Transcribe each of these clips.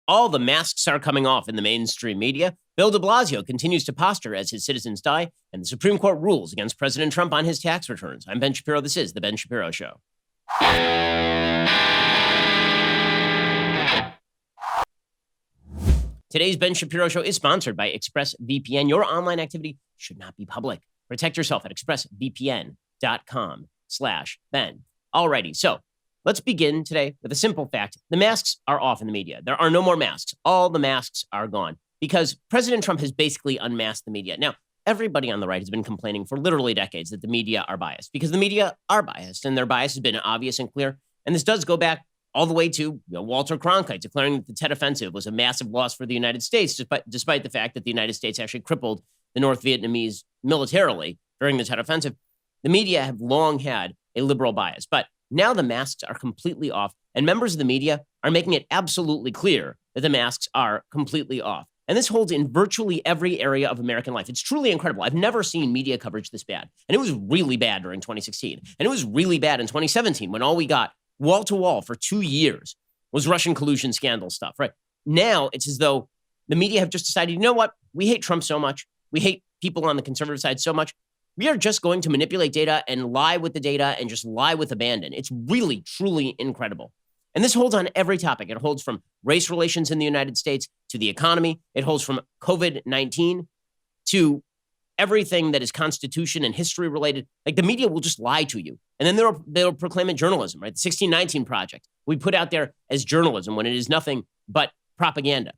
All the masks are coming off in the mainstream media. Bill de Blasio continues to posture as his citizens die, and the Supreme Court rules against President Trump on his tax returns. I'm Ben Shapiro. This is The Ben Shapiro Show. Today's Ben Shapiro Show is sponsored by ExpressVPN. Your online activity should not be public. Protect yourself at expressvpn.com/Ben. Alrighty, so let's begin today with a simple fact. The masks are off in the media. There are no more masks. All the masks are gone because President Trump has basically unmasked the media. Now, everybody on the right has been complaining for literally decades that the media are biased because the media are biased and their bias has been obvious and clear. And this does go back all the way to Walter Cronkite declaring that the Tet Offensive was a massive loss for the United States, despite the fact that the United States actually crippled the North Vietnamese militarily during the Tet Offensive. The media have long had a liberal bias, but now the masks are completely off, and members of the media are making it absolutely clear that the masks are completely off. And this holds in virtually every area of American life. It's truly incredible. I've never seen media coverage this bad. And it was really bad during 2016. And it was really bad in 2017 when all we got wall to wall for 2 years was Russian collusion scandal stuff, right? Now it's as though the media have just decided, you know what? We hate Trump so much. We hate people on the conservative side so much. We are just going to manipulate data and lie with the data and just lie with abandon. It's really, truly incredible. And this holds on every topic. It holds from race relations in the United States to the economy. It holds from COVID-19 to everything that is Constitution and history related. Like the media will just lie to you. And then they'll proclaim it journalism, right? The 1619 Project we put out there as journalism when it is nothing but propaganda.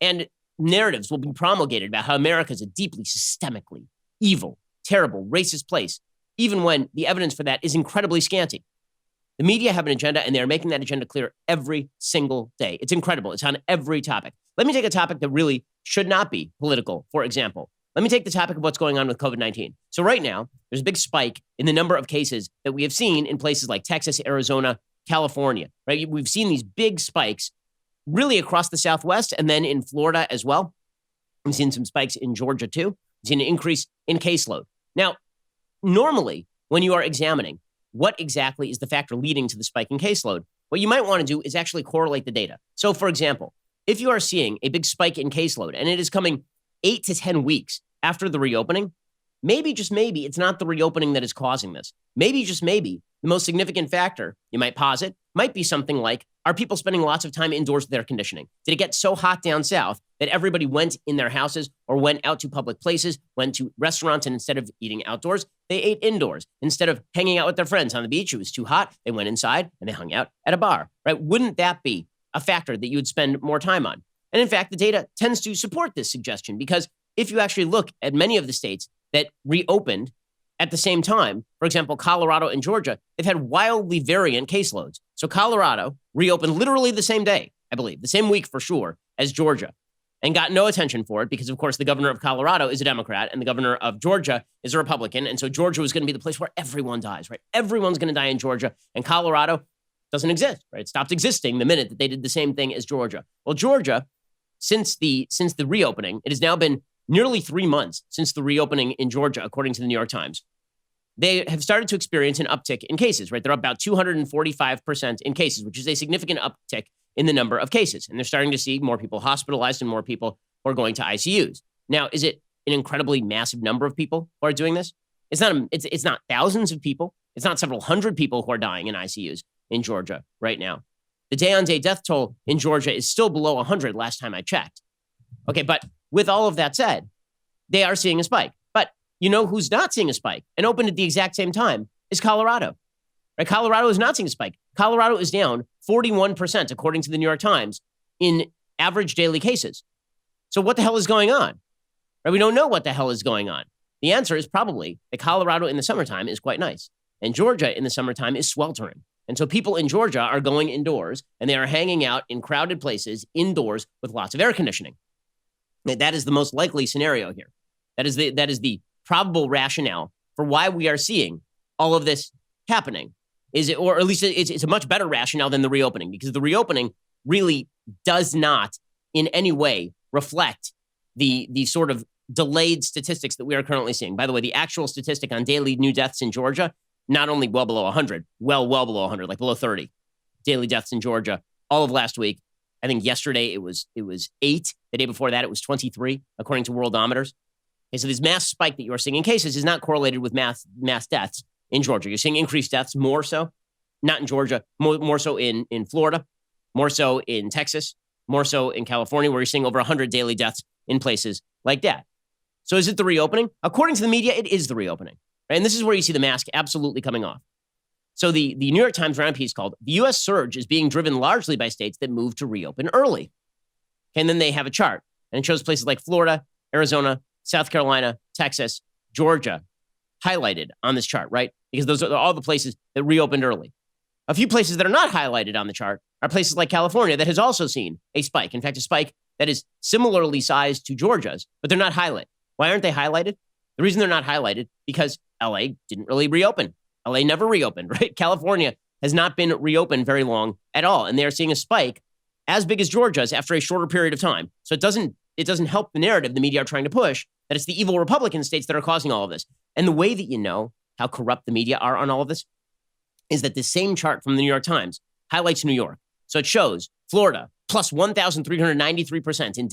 And narratives will be promulgated about how America is a deeply systemically evil, terrible, racist place, even when the evidence for that is incredibly scanty. The media have an agenda, and they're making that agenda clear every single day. It's incredible. It's on every topic. Let me take a topic that really should not be political, for example. Let me take the topic of what's going on with COVID-19. So right now, there's a big spike in the number of cases that we have seen in places like Texas, Arizona, California, right? We've seen these big spikes really across the Southwest and then in Florida as well. We've seen some spikes in Georgia too. We've seen an increase in caseload. Now, normally, when you are examining what exactly is the factor leading to the spike in caseload, what you might want to do is actually correlate the data. So, for example, if you are seeing a big spike in caseload and it is coming 8 to 10 weeks after the reopening, maybe, just maybe, it's not the reopening that is causing this. Maybe, just maybe, the most significant factor, you might posit, might be something like, are people spending lots of time indoors with air conditioning? Did it get so hot down south that everybody went in their houses or went out to public places, went to restaurants, and instead of eating outdoors, they ate indoors? Instead of hanging out with their friends on the beach, it was too hot, they went inside and they hung out at a bar, right? Wouldn't that be a factor that you would spend more time on? And in fact, the data tends to support this suggestion because if you actually look at many of the states that reopened at the same time, for example, Colorado and Georgia, they've had wildly variant caseloads. So Colorado reopened literally the same day, I believe, the same week for sure as Georgia, and got no attention for it because, of course, the governor of Colorado is a Democrat and the governor of Georgia is a Republican. And so Georgia was going to be the place where everyone dies, right? Everyone's going to die in Georgia, and Colorado doesn't exist, right? It stopped existing the minute that they did the same thing as Georgia. Well, Georgia, since the reopening, it has now been nearly 3 months since the reopening in Georgia, according to the New York Times. They have started to experience an uptick in cases, right? They're up about 245% in cases, which is a significant uptick in the number of cases. And they're starting to see more people hospitalized and more people who are going to ICUs. Now, is it an incredibly massive number of people who are doing this? It's not thousands of people. It's not several hundred people who are dying in ICUs in Georgia right now. The day-on-day death toll in Georgia is still below 100 last time I checked. Okay, but with all of that said, they are seeing a spike. But you know who's not seeing a spike and opened at the exact same time is Colorado. Right? Colorado is not seeing a spike. Colorado is down 41%, according to the New York Times, in average daily cases. So what the hell is going on? Right? We don't know what the hell is going on. The answer is probably that Colorado in the summertime is quite nice, and Georgia in the summertime is sweltering. And so people in Georgia are going indoors, and they are hanging out in crowded places indoors with lots of air conditioning. That is the most likely scenario here. That is the probable rationale for why we are seeing all of this happening. Or at least it's a much better rationale than the reopening, because the reopening really does not in any way reflect the sort of delayed statistics that we are currently seeing. By the way, the actual statistic on daily new deaths in Georgia, not only well below 100, well below 100, like below 30 daily deaths in Georgia all of last week. I think yesterday it was 8. The day before that, it was 23, according to Worldometers. Okay, so this mass spike that you are seeing in cases is not correlated with mass deaths in Georgia. You're seeing increased deaths more so, not in Georgia, more so in Florida, more so in Texas, more so in California, where you're seeing over 100 daily deaths in places like that. So is it the reopening? According to the media, it is the reopening. Right? And this is where you see the mask absolutely coming off. So the New York Times round piece called, "The U.S. surge is being driven largely by states that moved to reopen early." And then they have a chart, and it shows places like Florida, Arizona, South Carolina, Texas, Georgia, highlighted on this chart, right? Because those are all the places that reopened early. A few places that are not highlighted on the chart are places like California that has also seen a spike. In fact, a spike that is similarly sized to Georgia's, but they're not highlighted. Why aren't they highlighted? The reason they're not highlighted, because LA didn't really reopen. LA never reopened, right? California has not been reopened very long at all. And they are seeing a spike as big as Georgia's after a shorter period of time. So it doesn't help the narrative the media are trying to push that it's the evil Republican states that are causing all of this. And the way that you know how corrupt the media are on all of this is that this same chart from the New York Times highlights New York. So it shows Florida plus 1,393% in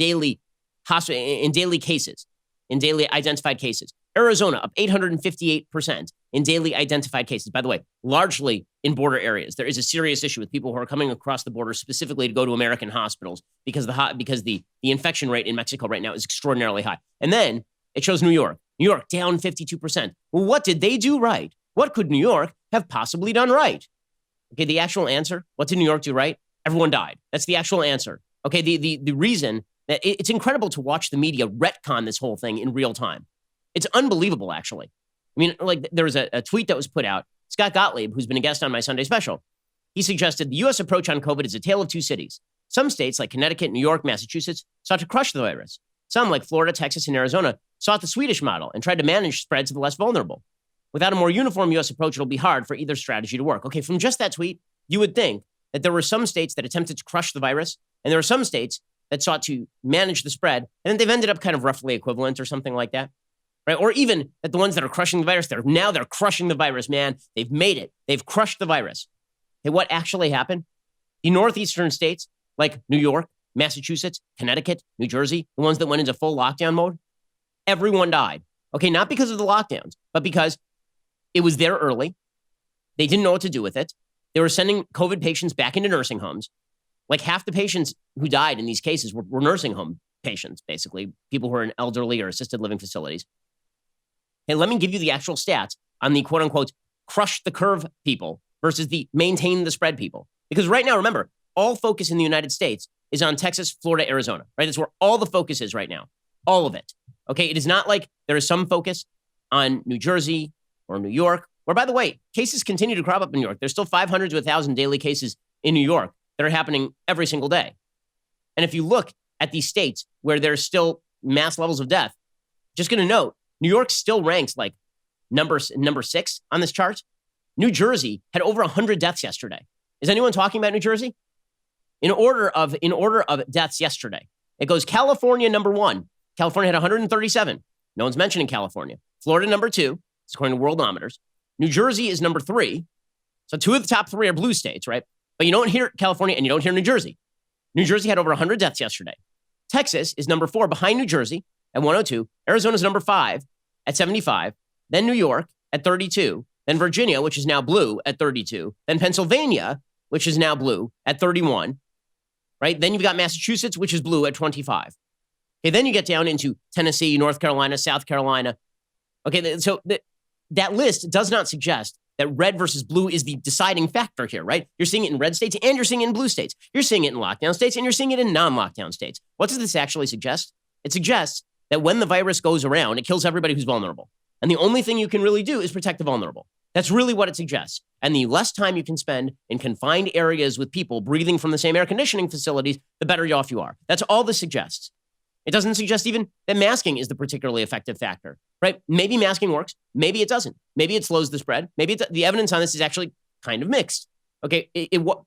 daily cases, in daily identified cases. Arizona up 858% in daily identified cases. By the way, largely in border areas. There is a serious issue with people who are coming across the border specifically to go to American hospitals because the infection rate in Mexico right now is extraordinarily high. And then it shows New York. New York down 52%. Well, what did they do right? What could New York have possibly done right? Okay, the actual answer, what did New York do right? Everyone died. That's the actual answer. Okay, the reason that it's incredible to watch the media retcon this whole thing in real time. It's unbelievable, actually. I mean, like there was a tweet that was put out. Scott Gottlieb, who's been a guest on my Sunday special, he suggested the U.S. approach on COVID is a tale of two cities. Some states like Connecticut, New York, Massachusetts sought to crush the virus. Some like Florida, Texas, and Arizona sought the Swedish model and tried to manage spread to the less vulnerable. Without a more uniform U.S. approach, it'll be hard for either strategy to work. Okay, from just that tweet, you would think that there were some states that attempted to crush the virus, and there were some states that sought to manage the spread, and they've ended up kind of roughly equivalent or something like that. Right? Or even that the ones that are crushing the virus, they're crushing the virus, man. They've made it. They've crushed the virus. Hey, what actually happened? The northeastern states like New York, Massachusetts, Connecticut, New Jersey, the ones that went into full lockdown mode, everyone died. Okay, not because of the lockdowns, but because it was there early. They didn't know what to do with it. They were sending COVID patients back into nursing homes. Like half the patients who died in these cases were nursing home patients, basically, people who are in elderly or assisted living facilities. Hey, let me give you the actual stats on the quote unquote crush the curve people versus the maintain the spread people. Because right now, remember, all focus in the United States is on Texas, Florida, Arizona, right? That's where all the focus is right now. All of it. Okay. It is not like there is some focus on New Jersey or New York, where, by the way, cases continue to crop up in New York. There's still 500 to 1,000 daily cases in New York that are happening every single day. And if you look at these states where there's still mass levels of death, just going to note, New York still ranks like number 6 on this chart. New Jersey had over 100 deaths yesterday. Is anyone talking about New Jersey? In order of deaths yesterday, it goes California number 1. California had 137. No one's mentioning California. Florida number 2, according to Worldometers. New Jersey is number 3. So 2 of the top 3 are blue states, right? But you don't hear California and you don't hear New Jersey. New Jersey had over 100 deaths yesterday. Texas is number 4 behind New Jersey at 102. Arizona's number 5 at 75. Then New York at 32. Then Virginia, which is now blue, at 32. Then Pennsylvania, which is now blue, at 31. Right? Then you've got Massachusetts, which is blue, at 25. Okay, then you get down into Tennessee, North Carolina, South Carolina. Okay, so that list does not suggest that red versus blue is the deciding factor here, right? You're seeing it in red states and you're seeing it in blue states. You're seeing it in lockdown states and you're seeing it in non-lockdown states. What does this actually suggest? It suggests that when the virus goes around, it kills everybody who's vulnerable. And the only thing you can really do is protect the vulnerable. That's really what it suggests. And the less time you can spend in confined areas with people breathing from the same air conditioning facilities, the better off you are. That's all this suggests. It doesn't suggest even that masking is the particularly effective factor, right? Maybe masking works. Maybe it doesn't. Maybe it slows the spread. Maybe the evidence on this is actually kind of mixed. Okay.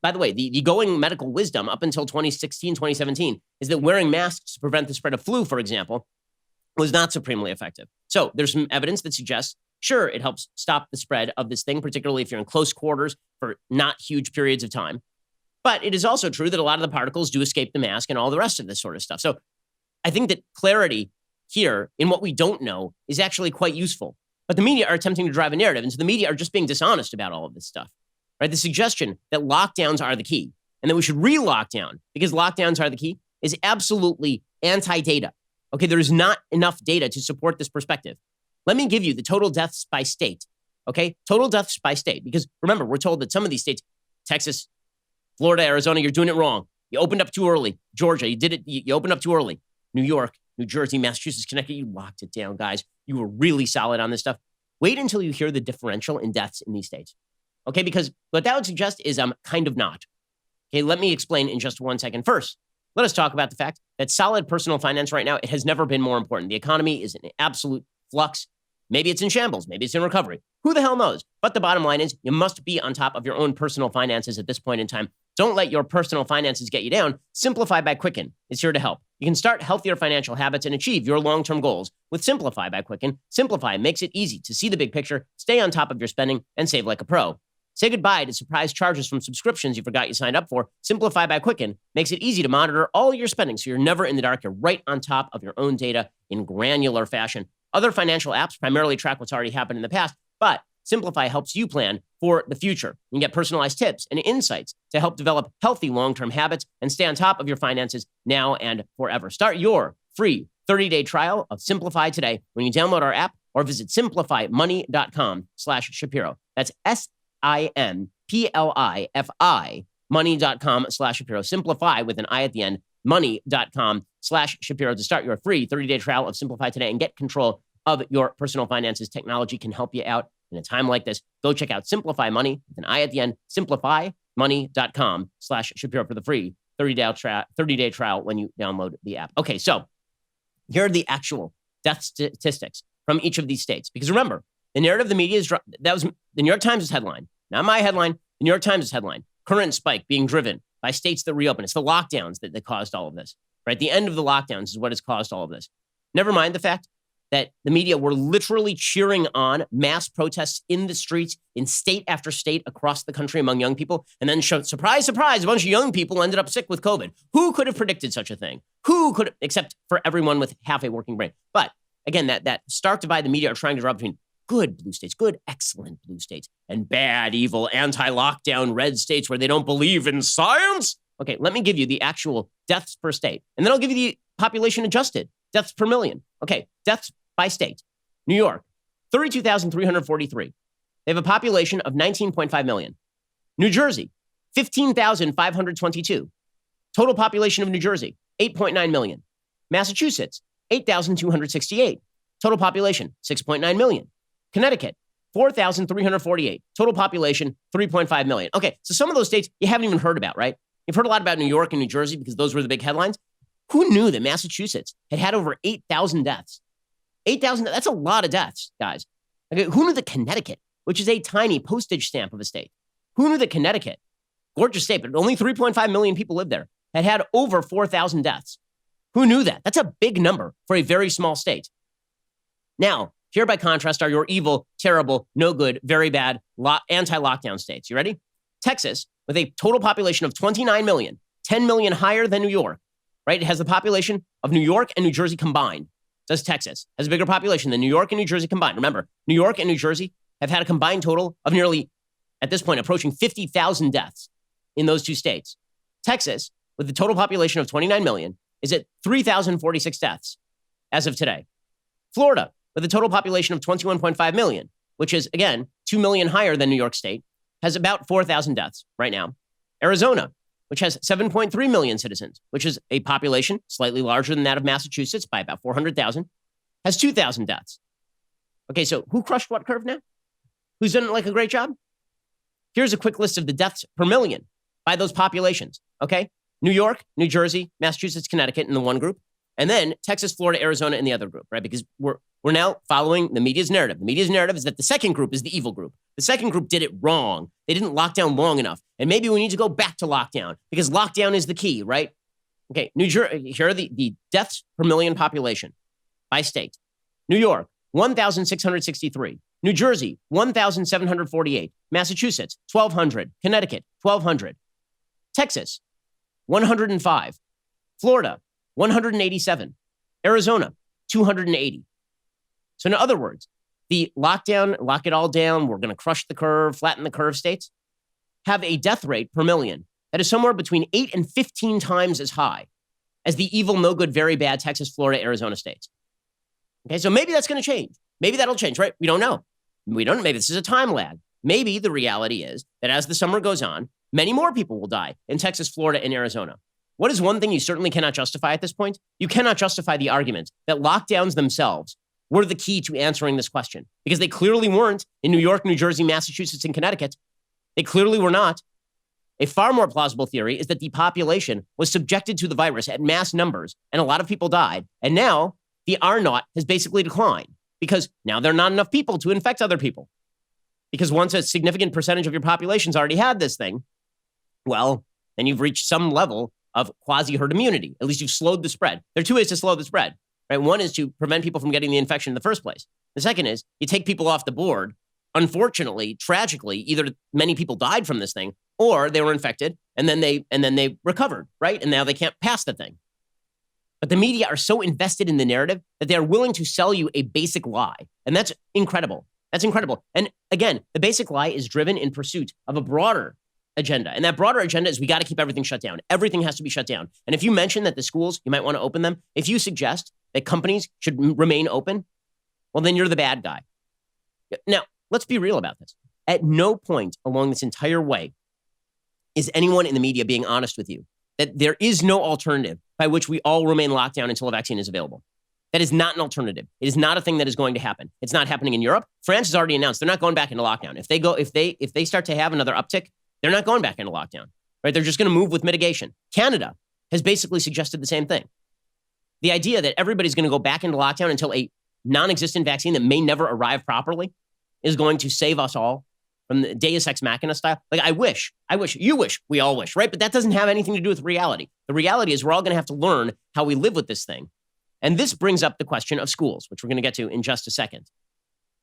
By the way, the going medical wisdom up until 2016, 2017 is that wearing masks to prevent the spread of flu, for example, was not supremely effective. So there's some evidence that suggests, sure, it helps stop the spread of this thing, particularly if you're in close quarters for not huge periods of time. But it is also true that a lot of the particles do escape the mask and all the rest of this sort of stuff. So I think that clarity here in what we don't know is actually quite useful. But the media are attempting to drive a narrative, and so the media are just being dishonest about all of this stuff, right? The suggestion that lockdowns are the key and that we should re-lock down because lockdowns are the key is absolutely anti-data. Okay, there is not enough data to support this perspective. Let me give you the total deaths by state, okay? Total deaths by state, because remember, we're told that some of these states, Texas, Florida, Arizona, you're doing it wrong. You opened up too early. Georgia, you did it. You opened up too early. New York, New Jersey, Massachusetts, Connecticut, you locked it down, guys. You were really solid on this stuff. Wait until you hear the differential in deaths in these states, okay? Because what that would suggest is kind of not. Okay, let me explain in just 1 second. First, let us talk about the fact that solid personal finance right now, it has never been more important. The economy is in absolute flux. Maybe it's in shambles. Maybe it's in recovery. Who the hell knows? But the bottom line is you must be on top of your own personal finances at this point in time. Don't let your personal finances get you down. Simplify by Quicken is here to help. You can start healthier financial habits and achieve your long-term goals with Simplify by Quicken. Simplify makes it easy to see the big picture, stay on top of your spending, and save like a pro. Say goodbye to surprise charges from subscriptions you forgot you signed up for. Simplify by Quicken makes it easy to monitor all your spending so you're never in the dark. You're right on top of your own data in granular fashion. Other financial apps primarily track what's already happened in the past, but Simplify helps you plan for the future. You can get personalized tips and insights to help develop healthy long-term habits and stay on top of your finances now and forever. Start your free 30-day trial of Simplify today when you download our app or visit simplifymoney.com/Shapiro. That's SIMPLIFI money.com/Shapiro. Simplify with an I at the end, money.com/Shapiro to start your free 30-day trial of Simplify today and get control of your personal finances. Technology can help you out in a time like this. Go check out Simplify Money with an I at the end, simplifymoney.com/Shapiro for the free 30-day trial when you download the app. Okay, so here are the actual death statistics from each of these states. Because remember, the narrative of the media is, that was the New York Times' headline, not my headline, the New York Times' headline. Current spike being driven by states that reopen. It's the lockdowns that caused all of this, right? The end of the lockdowns is what has caused all of this. Never mind the fact that the media were literally cheering on mass protests in the streets in state after state across the country among young people, and then surprise, surprise, a bunch of young people ended up sick with COVID. Who could have predicted such a thing? Who could, except for everyone with half a working brain. But again, that stark divide the media are trying to draw between good blue states, good, excellent blue states, and bad, evil, anti-lockdown red states where they don't believe in science. Okay, let me give you the actual deaths per state, and then I'll give you the population adjusted deaths per million. Okay, deaths by state. New York, 32,343. They have a population of 19.5 million. New Jersey, 15,522. Total population of New Jersey, 8.9 million. Massachusetts, 8,268. Total population, 6.9 million. Connecticut, 4,348. Total population, 3.5 million. Okay, so some of those states you haven't even heard about, right? You've heard a lot about New York and New Jersey because those were the big headlines. Who knew that Massachusetts had over 8,000 deaths? 8,000, that's a lot of deaths, guys. Okay, who knew that Connecticut, which is a tiny postage stamp of a state, who knew that Connecticut, gorgeous state, but only 3.5 million people live there, had over 4,000 deaths? Who knew that? That's a big number for a very small state. Now, here by contrast are your evil, terrible, no good, very bad, anti-lockdown states. You ready? Texas, with a total population of 29 million, 10 million higher than New York, right? It has the population of New York and New Jersey combined. Does Texas has a bigger population than New York and New Jersey combined. Remember, New York and New Jersey have had a combined total of nearly, at this point, approaching 50,000 deaths in those two states. Texas, with the total population of 29 million, is at 3,046 deaths as of today. Florida, with a total population of 21.5 million, which is, again, 2 million higher than New York State, has about 4,000 deaths right now. Arizona, which has 7.3 million citizens, which is a population slightly larger than that of Massachusetts by about 400,000, has 2,000 deaths. Okay, so who crushed what curve now? Who's done like a great job? Here's a quick list of the deaths per million by those populations, okay? New York, New Jersey, Massachusetts, Connecticut in the one group, and then Texas, Florida, Arizona in the other group, right? Because we're now following the media's narrative. The media's narrative is that the second group is the evil group. The second group did it wrong. They didn't lock down long enough. And maybe we need to go back to lockdown because lockdown is the key, right? Okay, New Jersey, here are the deaths per million population by state. New York, 1,663. New Jersey, 1,748. Massachusetts, 1,200. Connecticut, 1,200. Texas, 105. Florida, 187. Arizona, 280. So in other words, the lockdown, lock it all down, we're going to crush the curve, flatten the curve states, have a death rate per million that is somewhere between 8 and 15 times as high as the evil, no good, very bad Texas, Florida, Arizona states. Okay, so maybe that's going to change. Maybe that'll change, right? We don't know. Maybe this is a time lag. Maybe the reality is that as the summer goes on, many more people will die in Texas, Florida, and Arizona. What is one thing you certainly cannot justify at this point? You cannot justify the argument that lockdowns themselves were the key to answering this question, because they clearly weren't in New York, New Jersey, Massachusetts, and Connecticut. They clearly were not. A far more plausible theory is that the population was subjected to the virus at mass numbers, and a lot of people died. And now the R0 has basically declined because now there are not enough people to infect other people. Because once a significant percentage of your population's already had this thing, well, then you've reached some level of quasi-herd immunity. At least you've slowed the spread. There are two ways to slow the spread, right? One is to prevent people from getting the infection in the first place. The second is you take people off the board. Unfortunately, tragically, either many people died from this thing or they were infected and then they recovered, right? And now they can't pass the thing. But the media are so invested in the narrative that they are willing to sell you a basic lie. And that's incredible. That's incredible. And again, the basic lie is driven in pursuit of a broader agenda. And that broader agenda is we got to keep everything shut down. Everything has to be shut down. And if you mention that the schools, you might want to open them, if you suggest that companies should remain open, well, then you're the bad guy. Now, let's be real about this. At no point along this entire way is anyone in the media being honest with you that there is no alternative by which we all remain locked down until a vaccine is available. That is not an alternative. It is not a thing that is going to happen. It's not happening in Europe. France has already announced they're not going back into lockdown. If they start to have another uptick, they're not going back into lockdown, right? They're just going to move with mitigation. Canada has basically suggested the same thing. The idea that everybody's going to go back into lockdown until a non-existent vaccine that may never arrive properly is going to save us all from the Deus Ex Machina style. Like, I wish, you wish, we all wish, right? But that doesn't have anything to do with reality. The reality is we're all going to have to learn how we live with this thing. And this brings up the question of schools, which we're going to get to in just a second.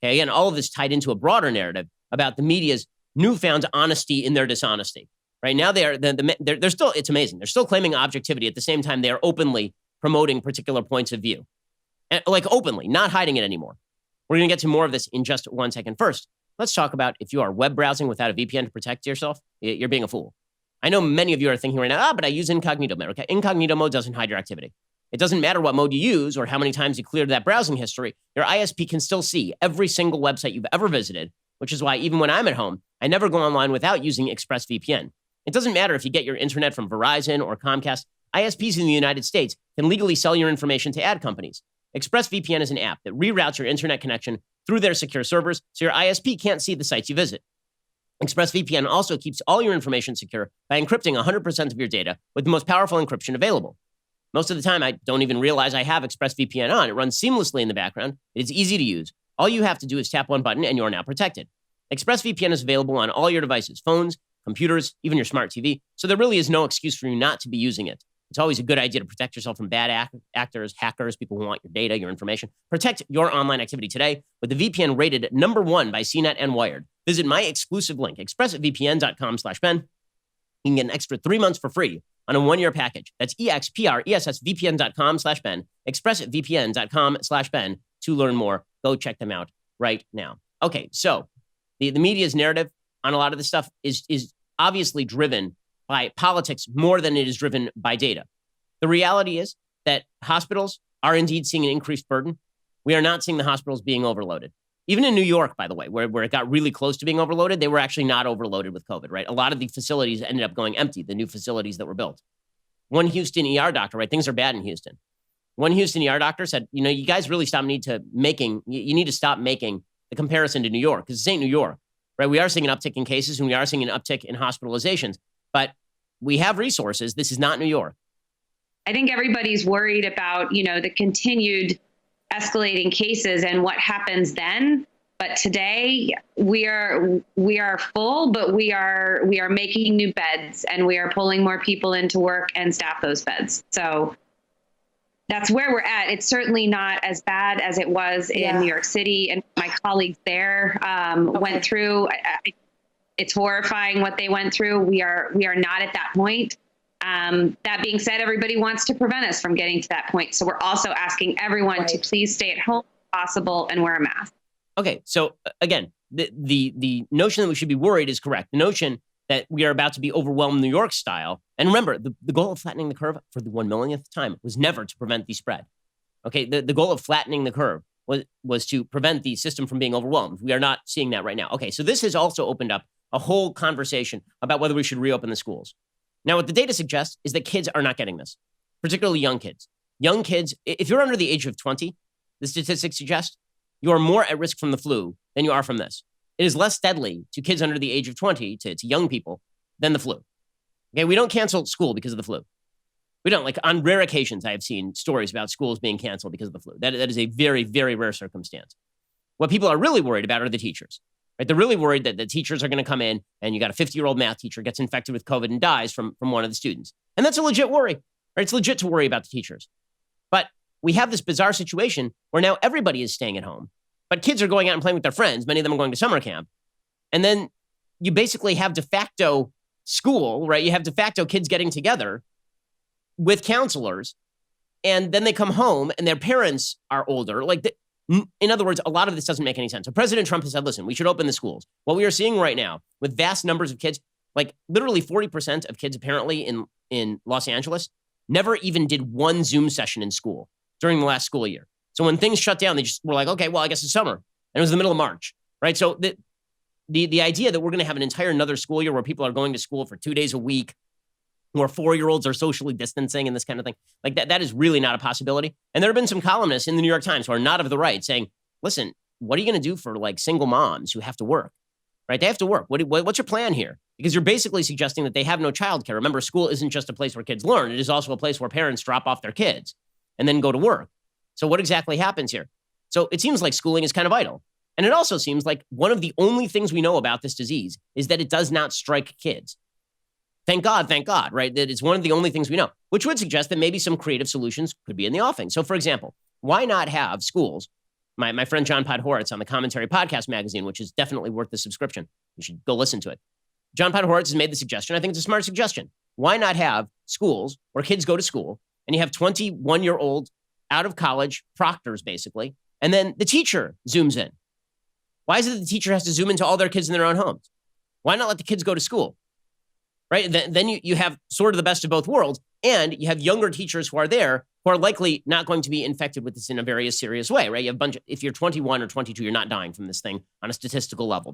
Okay, again, all of this tied into a broader narrative about the media's newfound honesty in their dishonesty. Right now, they're still, it's amazing. They're still claiming objectivity. At the same time, they are openly promoting particular points of view. And, like, openly, not hiding it anymore. We're going to get to more of this in just 1 second. First, let's talk about if you are web browsing without a VPN to protect yourself, you're being a fool. I know many of you are thinking right now, but I use incognito mode. Okay, incognito mode doesn't hide your activity. It doesn't matter what mode you use or how many times you cleared that browsing history. Your ISP can still see every single website you've ever visited, which is why even when I'm at home, I never go online without using ExpressVPN. It doesn't matter if you get your internet from Verizon or Comcast. ISPs in the United States can legally sell your information to ad companies. ExpressVPN is an app that reroutes your internet connection through their secure servers so your ISP can't see the sites you visit. ExpressVPN also keeps all your information secure by encrypting 100% of your data with the most powerful encryption available. Most of the time, I don't even realize I have ExpressVPN on. It runs seamlessly in the background. It is easy to use. All you have to do is tap one button and you are now protected. ExpressVPN is available on all your devices, phones, computers, even your smart TV, so there really is no excuse for you not to be using it. It's always a good idea to protect yourself from bad actors, hackers, people who want your data, your information. Protect your online activity today with the VPN rated #1 by CNET and Wired. Visit my exclusive link, expressvpn.com/Ben. You can get an extra 3 months for free on a 1-year package. That's expressvpn.com/Ben, expressvpn.com/Ben to learn more. Go check them out right now. Okay, so the media's narrative on a lot of this stuff is obviously driven by politics more than it is driven by data. The reality is that hospitals are indeed seeing an increased burden. We are not seeing the hospitals being overloaded. Even in New York, by the way, where it got really close to being overloaded, they were actually not overloaded with COVID, right? A lot of the facilities ended up going empty, the new facilities that were built. One Houston ER doctor, right? Things are bad in Houston. One Houston ER doctor said, you guys really you need to stop making the comparison to New York, because this ain't New York, right? We are seeing an uptick in cases and we are seeing an uptick in hospitalizations, but we have resources. This is not New York. I think everybody's worried about, the continued escalating cases and what happens then. But today we are full, but we are making new beds and we are pulling more people into work and staff those beds. So that's where we're at. It's certainly not as bad as it was in New York City. And my colleagues there went through. It's horrifying what they went through. We are not at that point. That being said, everybody wants to prevent us from getting to that point. So we're also asking everyone to please stay at home if possible and wear a mask. Okay, so again, the notion that we should be worried is correct. The notion that we are about to be overwhelmed New York style. And remember, the goal of flattening the curve for the 1 millionth time was never to prevent the spread. Okay, the goal of flattening the curve was to prevent the system from being overwhelmed. We are not seeing that right now. Okay, so this has also opened up a whole conversation about whether we should reopen the schools. Now, what the data suggests is that kids are not getting this, particularly young kids. Young kids, if you're under the age of 20, the statistics suggest you are more at risk from the flu than you are from this. It is less deadly to kids under the age of 20, to young people, than the flu. Okay, we don't cancel school because of the flu. We don't. Like, on rare occasions, I have seen stories about schools being canceled because of the flu. That is a very, very rare circumstance. What people are really worried about are the teachers. Right? They're really worried that the teachers are going to come in and you got a 50-year-old math teacher gets infected with COVID and dies from one of the students. And that's a legit worry. Right? It's legit to worry about the teachers. But we have this bizarre situation where now everybody is staying at home, but kids are going out and playing with their friends. Many of them are going to summer camp. And then you basically have de facto school, right? You have de facto kids getting together with counselors, and then they come home and their parents are older. Like, in other words, a lot of this doesn't make any sense. So President Trump has said, listen, we should open the schools. What we are seeing right now with vast numbers of kids, like literally 40% of kids apparently in Los Angeles, never even did one Zoom session in school during the last school year. So when things shut down, they just were like, okay, well, I guess it's summer. And it was the middle of March, right? So the idea that we're going to have an entire another school year where people are going to school for 2 days a week, where 4-year-olds are socially distancing and this kind of thing, like that is really not a possibility. And there have been some columnists in the New York Times who are not of the right saying, listen, what are you going to do for like single moms who have to work, right? They have to work. What's your plan here? Because you're basically suggesting that they have no childcare. Remember, school isn't just a place where kids learn. It is also a place where parents drop off their kids and then go to work. So what exactly happens here? So it seems like schooling is kind of idle. And it also seems like one of the only things we know about this disease is that it does not strike kids. Thank God, right? That it's one of the only things we know, which would suggest that maybe some creative solutions could be in the offing. So for example, why not have schools? My friend John Podhoretz on the Commentary Podcast magazine, which is definitely worth the subscription. You should go listen to it. John Podhoretz has made the suggestion. I think it's a smart suggestion. Why not have schools where kids go to school and you have 21-year-old out of college proctors, basically, and then the teacher Zooms in? Why is it that the teacher has to Zoom into all their kids in their own homes? Why not let the kids go to school? Right? Then you have sort of the best of both worlds, and you have younger teachers who are there who are likely not going to be infected with this in a very serious way, right? You have a bunch of, if you're 21 or 22, you're not dying from this thing on a statistical level.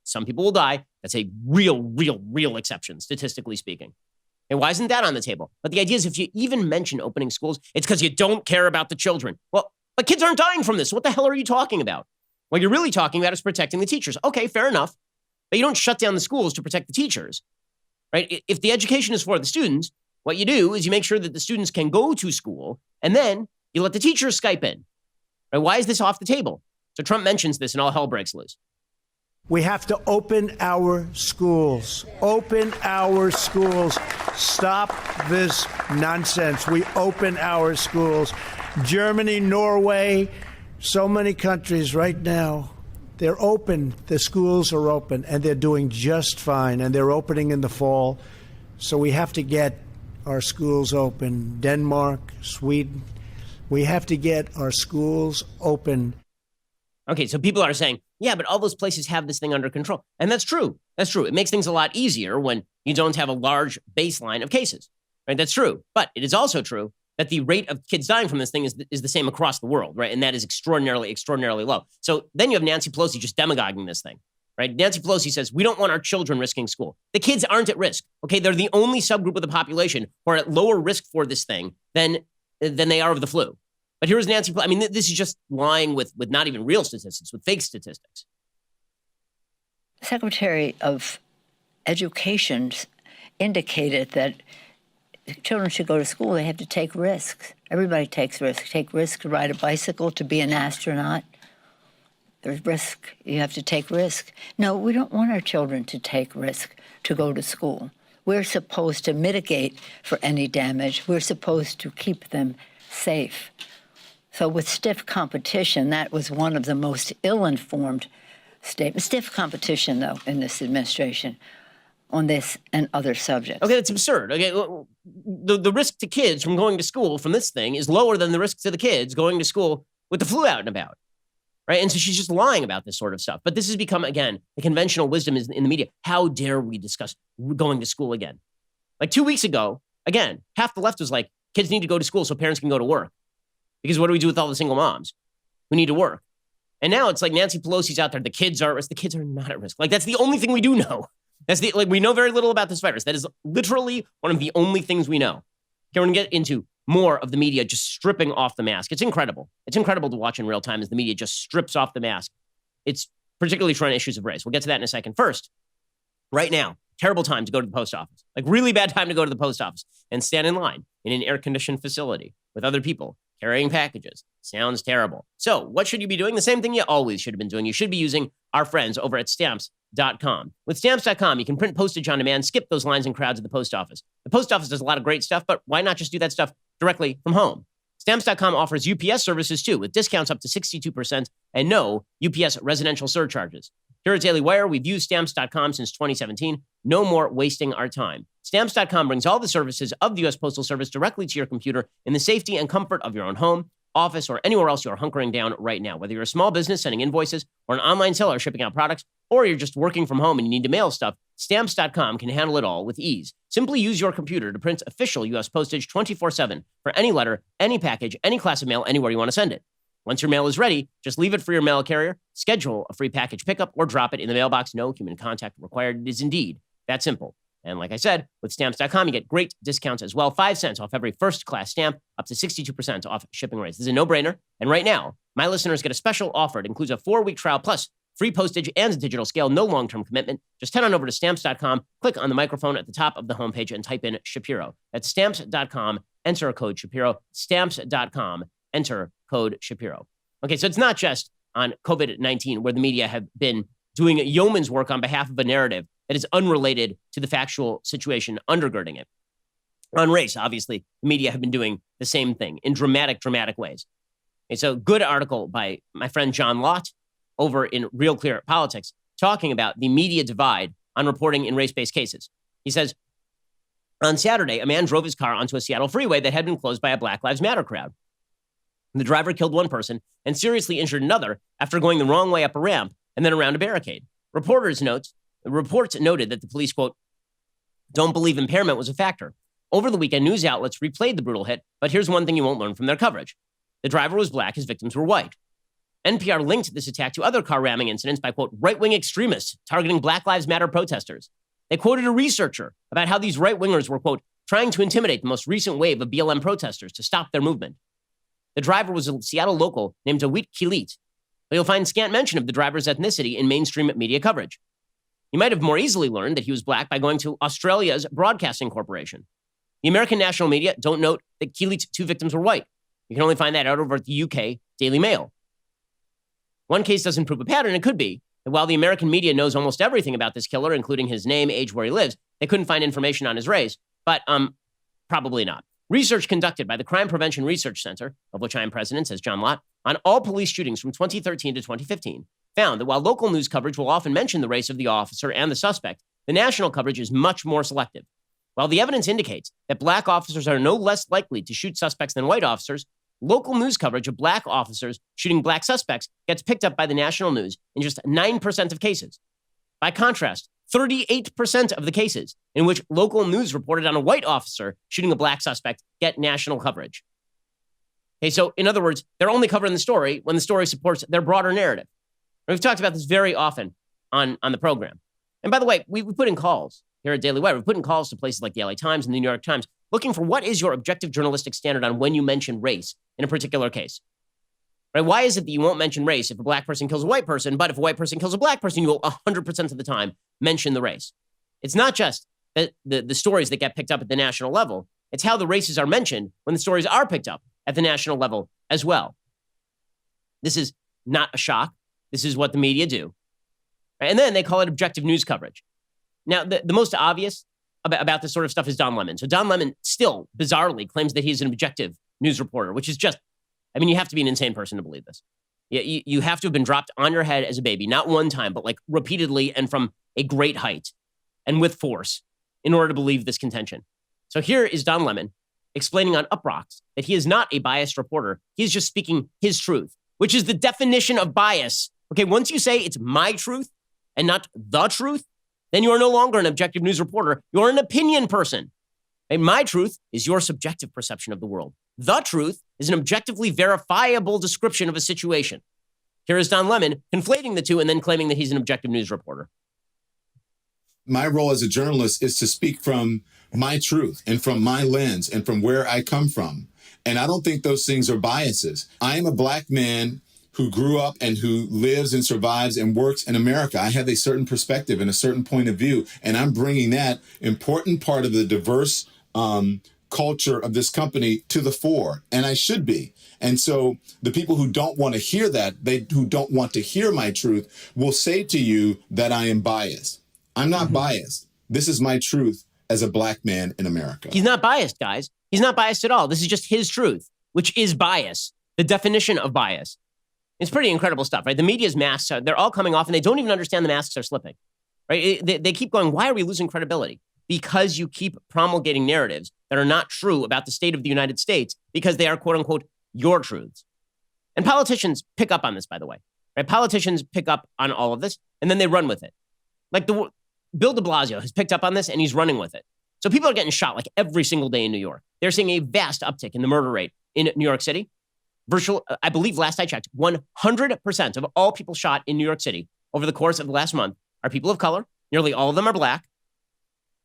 Some people will die. That's a real exception, statistically speaking. And why isn't that on the table? But the idea is if you even mention opening schools, it's because you don't care about the children. Well, but kids aren't dying from this. What the hell are you talking about? What you're really talking about is protecting the teachers. Okay, fair enough. But you don't shut down the schools to protect the teachers. Right? If the education is for the students, what you do is you make sure that the students can go to school, and then you let the teachers Skype in. Right? Why is this off the table? So Trump mentions this and all hell breaks loose. We have to open our schools. Open our schools. Stop this nonsense. We open our schools. Germany, Norway, so many countries right now. They're open. The schools are open, and they're doing just fine, and they're opening in the fall. So we have to get our schools open. Denmark, Sweden, we have to get our schools open. Okay, so people are saying, yeah, but all those places have this thing under control. And that's true. That's true. It makes things a lot easier when you don't have a large baseline of cases. Right? That's true. But it is also true that the rate of kids dying from this thing is the same across the world, right? And that is extraordinarily low. So then you have Nancy Pelosi just demagoguing this thing, right? Nancy Pelosi says, we don't want our children risking school. The kids aren't at risk, okay? They're the only subgroup of the population who are at lower risk for this thing than they are of the flu. But here's Nancy Pelosi. I mean, this is just lying with not even real statistics, with fake statistics. Secretary of Education indicated that children should go to school. They have to take risks. Everybody takes risks. Take risks to ride a bicycle, to be an astronaut. There's risk. You have to take risk. No, we don't want our children to take risk to go to school. We're supposed to mitigate for any damage. We're supposed to keep them safe. So with stiff competition, that was one of the most ill-informed statement. Stiff competition, though, in this administration on this and other subjects. Okay, that's absurd. Okay, the risk to kids from going to school from this thing is lower than the risk to the kids going to school with the flu out and about, right? And so she's just lying about this sort of stuff. But this has become, again, the conventional wisdom is in the media. How dare we discuss going to school again? Like 2 weeks ago, again, half the left was like, kids need to go to school so parents can go to work. Because what do we do with all the single moms who need to work? And now it's like Nancy Pelosi's out there. The kids are at risk. The kids are not at risk. Like, that's the only thing we do know. We know very little about this virus. That is literally one of the only things we know. Okay, we're going to get into more of the media just stripping off the mask. It's incredible. It's incredible to watch in real time as the media just strips off the mask. It's particularly true on issues of race. We'll get to that in a second. First, right now, terrible time to go to the post office. Like, really bad time to go to the post office and stand in line in an air-conditioned facility with other people carrying packages. Sounds terrible. So what should you be doing? The same thing you always should have been doing. You should be using our friends over at Stamps.com. With Stamps.com, you can print postage on demand, skip those lines and crowds at the post office. The post office does a lot of great stuff, but why not just do that stuff directly from home? Stamps.com offers UPS services too, with discounts up to 62% and no UPS residential surcharges. Here at Daily Wire, we've used Stamps.com since 2017. No more wasting our time. Stamps.com brings all the services of the U.S. Postal Service directly to your computer in the safety and comfort of your own home, office, or anywhere else you're hunkering down right now. Whether you're a small business sending invoices or an online seller shipping out products, or you're just working from home and you need to mail stuff, Stamps.com can handle it all with ease. Simply use your computer to print official U.S. postage 24/7 for any letter, any package, any class of mail, anywhere you want to send it. Once your mail is ready, just leave it for your mail carrier, schedule a free package pickup, or drop it in the mailbox. No human contact required. It is indeed that simple. And like I said, with Stamps.com, you get great discounts as well. 5 cents off every first-class stamp, up to 62% off shipping rates. This is a no-brainer. And right now, my listeners get a special offer. It includes a 4-week trial plus free postage and a digital scale, no long-term commitment. Just head on over to Stamps.com, click on the microphone at the top of the homepage, and type in Shapiro. That's Stamps.com, enter code Shapiro. Stamps.com, enter code Shapiro. Okay, so it's not just on COVID-19 where the media have been doing yeoman's work on behalf of a narrative that is unrelated to the factual situation undergirding it. On race, obviously, the media have been doing the same thing in dramatic ways. It's a good article by my friend John Lott over in Real Clear Politics talking about the media divide on reporting in race-based cases. He says, on Saturday, a man drove his car onto a Seattle freeway that had been closed by a Black Lives Matter crowd. The driver killed one person and seriously injured another after going the wrong way up a ramp and then around a barricade. Reports noted that the police, quote, don't believe impairment was a factor. Over the weekend, news outlets replayed the brutal hit, but here's one thing you won't learn from their coverage. The driver was black, his victims were white. NPR linked this attack to other car ramming incidents by, quote, right-wing extremists targeting Black Lives Matter protesters. They quoted a researcher about how these right-wingers were, quote, trying to intimidate the most recent wave of BLM protesters to stop their movement. The driver was a Seattle local named Awit Kilit, but you'll find scant mention of the driver's ethnicity in mainstream media coverage. You might have more easily learned that he was black by going to Australia's Broadcasting Corporation. The American national media don't note that Kilit's 2 victims were white. You can only find that out over at the UK Daily Mail. One case doesn't prove a pattern. It could be that while the American media knows almost everything about this killer, including his name, age, where he lives, they couldn't find information on his race, but probably not. Research conducted by the Crime Prevention Research Center, of which I am president, says John Lott, on all police shootings from 2013 to 2015, found that while local news coverage will often mention the race of the officer and the suspect, the national coverage is much more selective. While the evidence indicates that black officers are no less likely to shoot suspects than white officers, local news coverage of black officers shooting black suspects gets picked up by the national news in just 9% of cases. By contrast, 38% of the cases in which local news reported on a white officer shooting a black suspect get national coverage. Okay, so in other words, they're only covering the story when the story supports their broader narrative. We've talked about this very often on the program. And by the way, we put in calls here at Daily Wire. We've put in calls to places like the LA Times and the New York Times looking for what is your objective journalistic standard on when you mention race in a particular case. Right? Why is it that you won't mention race if a black person kills a white person, but if a white person kills a black person, you will 100% of the time mention the race? It's not just the stories that get picked up at the national level. It's how the races are mentioned when the stories are picked up at the national level as well. This is not a shock. This is what the media do. Right? And then they call it objective news coverage. Now, the most obvious about this sort of stuff is Don Lemon. So Don Lemon still, bizarrely, claims that he's an objective news reporter, which is just, I mean, you have to be an insane person to believe this. You have to have been dropped on your head as a baby, not one time, but like repeatedly and from a great height and with force in order to believe this contention. So here is Don Lemon explaining on Uproxx that he is not a biased reporter. He's just speaking his truth, which is the definition of bias. Okay, once you say it's my truth and not the truth, then you are no longer an objective news reporter. You're an opinion person. And my truth is your subjective perception of the world. The truth is an objectively verifiable description of a situation. Here is Don Lemon conflating the two and then claiming that he's an objective news reporter. My role as a journalist is to speak from my truth and from my lens and from where I come from. And I don't think those things are biases. I am a Black man who grew up and who lives and survives and works in America. I have a certain perspective and a certain point of view, and I'm bringing that important part of the diverse culture of this company to the fore, and I should be. And so the people who don't want to hear that, who don't want to hear my truth, will say to you that I am biased. I'm not biased. This is my truth as a Black man in America. He's not biased, guys. He's not biased at all. This is just his truth, which is bias, the definition of bias. It's pretty incredible stuff, right? The media's masks, they're all coming off and they don't even understand the masks are slipping, right? They keep going, why are we losing credibility? Because you keep promulgating narratives that are not true about the state of the United States because they are, quote unquote, your truths. And politicians pick up on this, by the way, right? Politicians pick up on all of this and then they run with it. Like Bill de Blasio has picked up on this and he's running with it. So people are getting shot like every single day in New York. They're seeing a vast uptick in the murder rate in New York City. I believe last I checked, 100% of all people shot in New York City over the course of the last month are people of color. Nearly all of them are Black.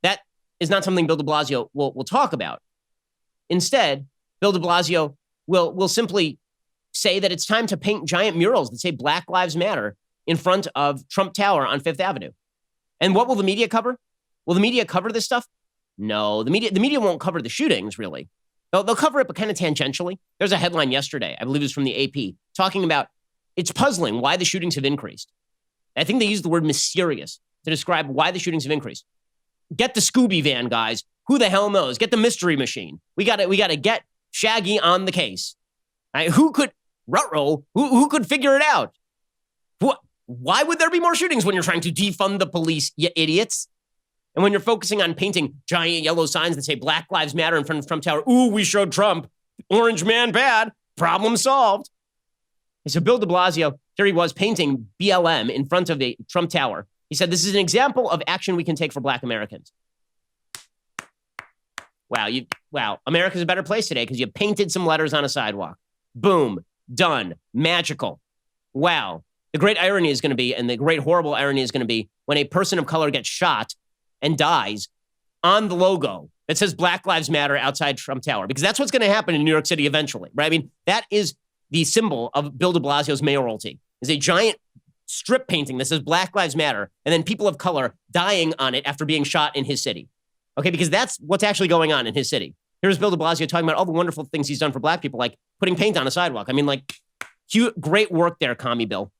That is not something Bill de Blasio will talk about. Instead, Bill de Blasio will simply say that it's time to paint giant murals that say Black Lives Matter in front of Trump Tower on Fifth Avenue. And what will the media cover? Will the media cover this stuff? No, the media won't cover the shootings, really. They'll cover it, but kind of tangentially. There's a headline yesterday, I believe it was from the AP, talking about it's puzzling why the shootings have increased. I think they used the word mysterious to describe why the shootings have increased. Get the Scooby van, guys. Who the hell knows? Get the mystery machine. We got to get Shaggy on the case. Right? Who could figure it out? Why would there be more shootings when you're trying to defund the police, you idiots? And when you're focusing on painting giant yellow signs that say Black Lives Matter in front of Trump Tower, ooh, we showed Trump, orange man bad, problem solved. And so Bill de Blasio, here he was painting BLM in front of a Trump Tower. He said, this is an example of action we can take for Black Americans. Wow, America's a better place today because you painted some letters on a sidewalk. Boom, done, magical. Wow. The great irony is going to be, and the great horrible irony is going to be when a person of color gets shot and dies on the logo that says Black Lives Matter outside Trump Tower, because that's what's going to happen in New York City eventually, right? I mean, that is the symbol of Bill de Blasio's mayoralty, is a giant strip painting that says Black Lives Matter, and then people of color dying on it after being shot in his city. Okay, because that's what's actually going on in his city. Here's Bill de Blasio talking about all the wonderful things he's done for Black people, like putting paint on a sidewalk. I mean, like, great work there, Commie Bill.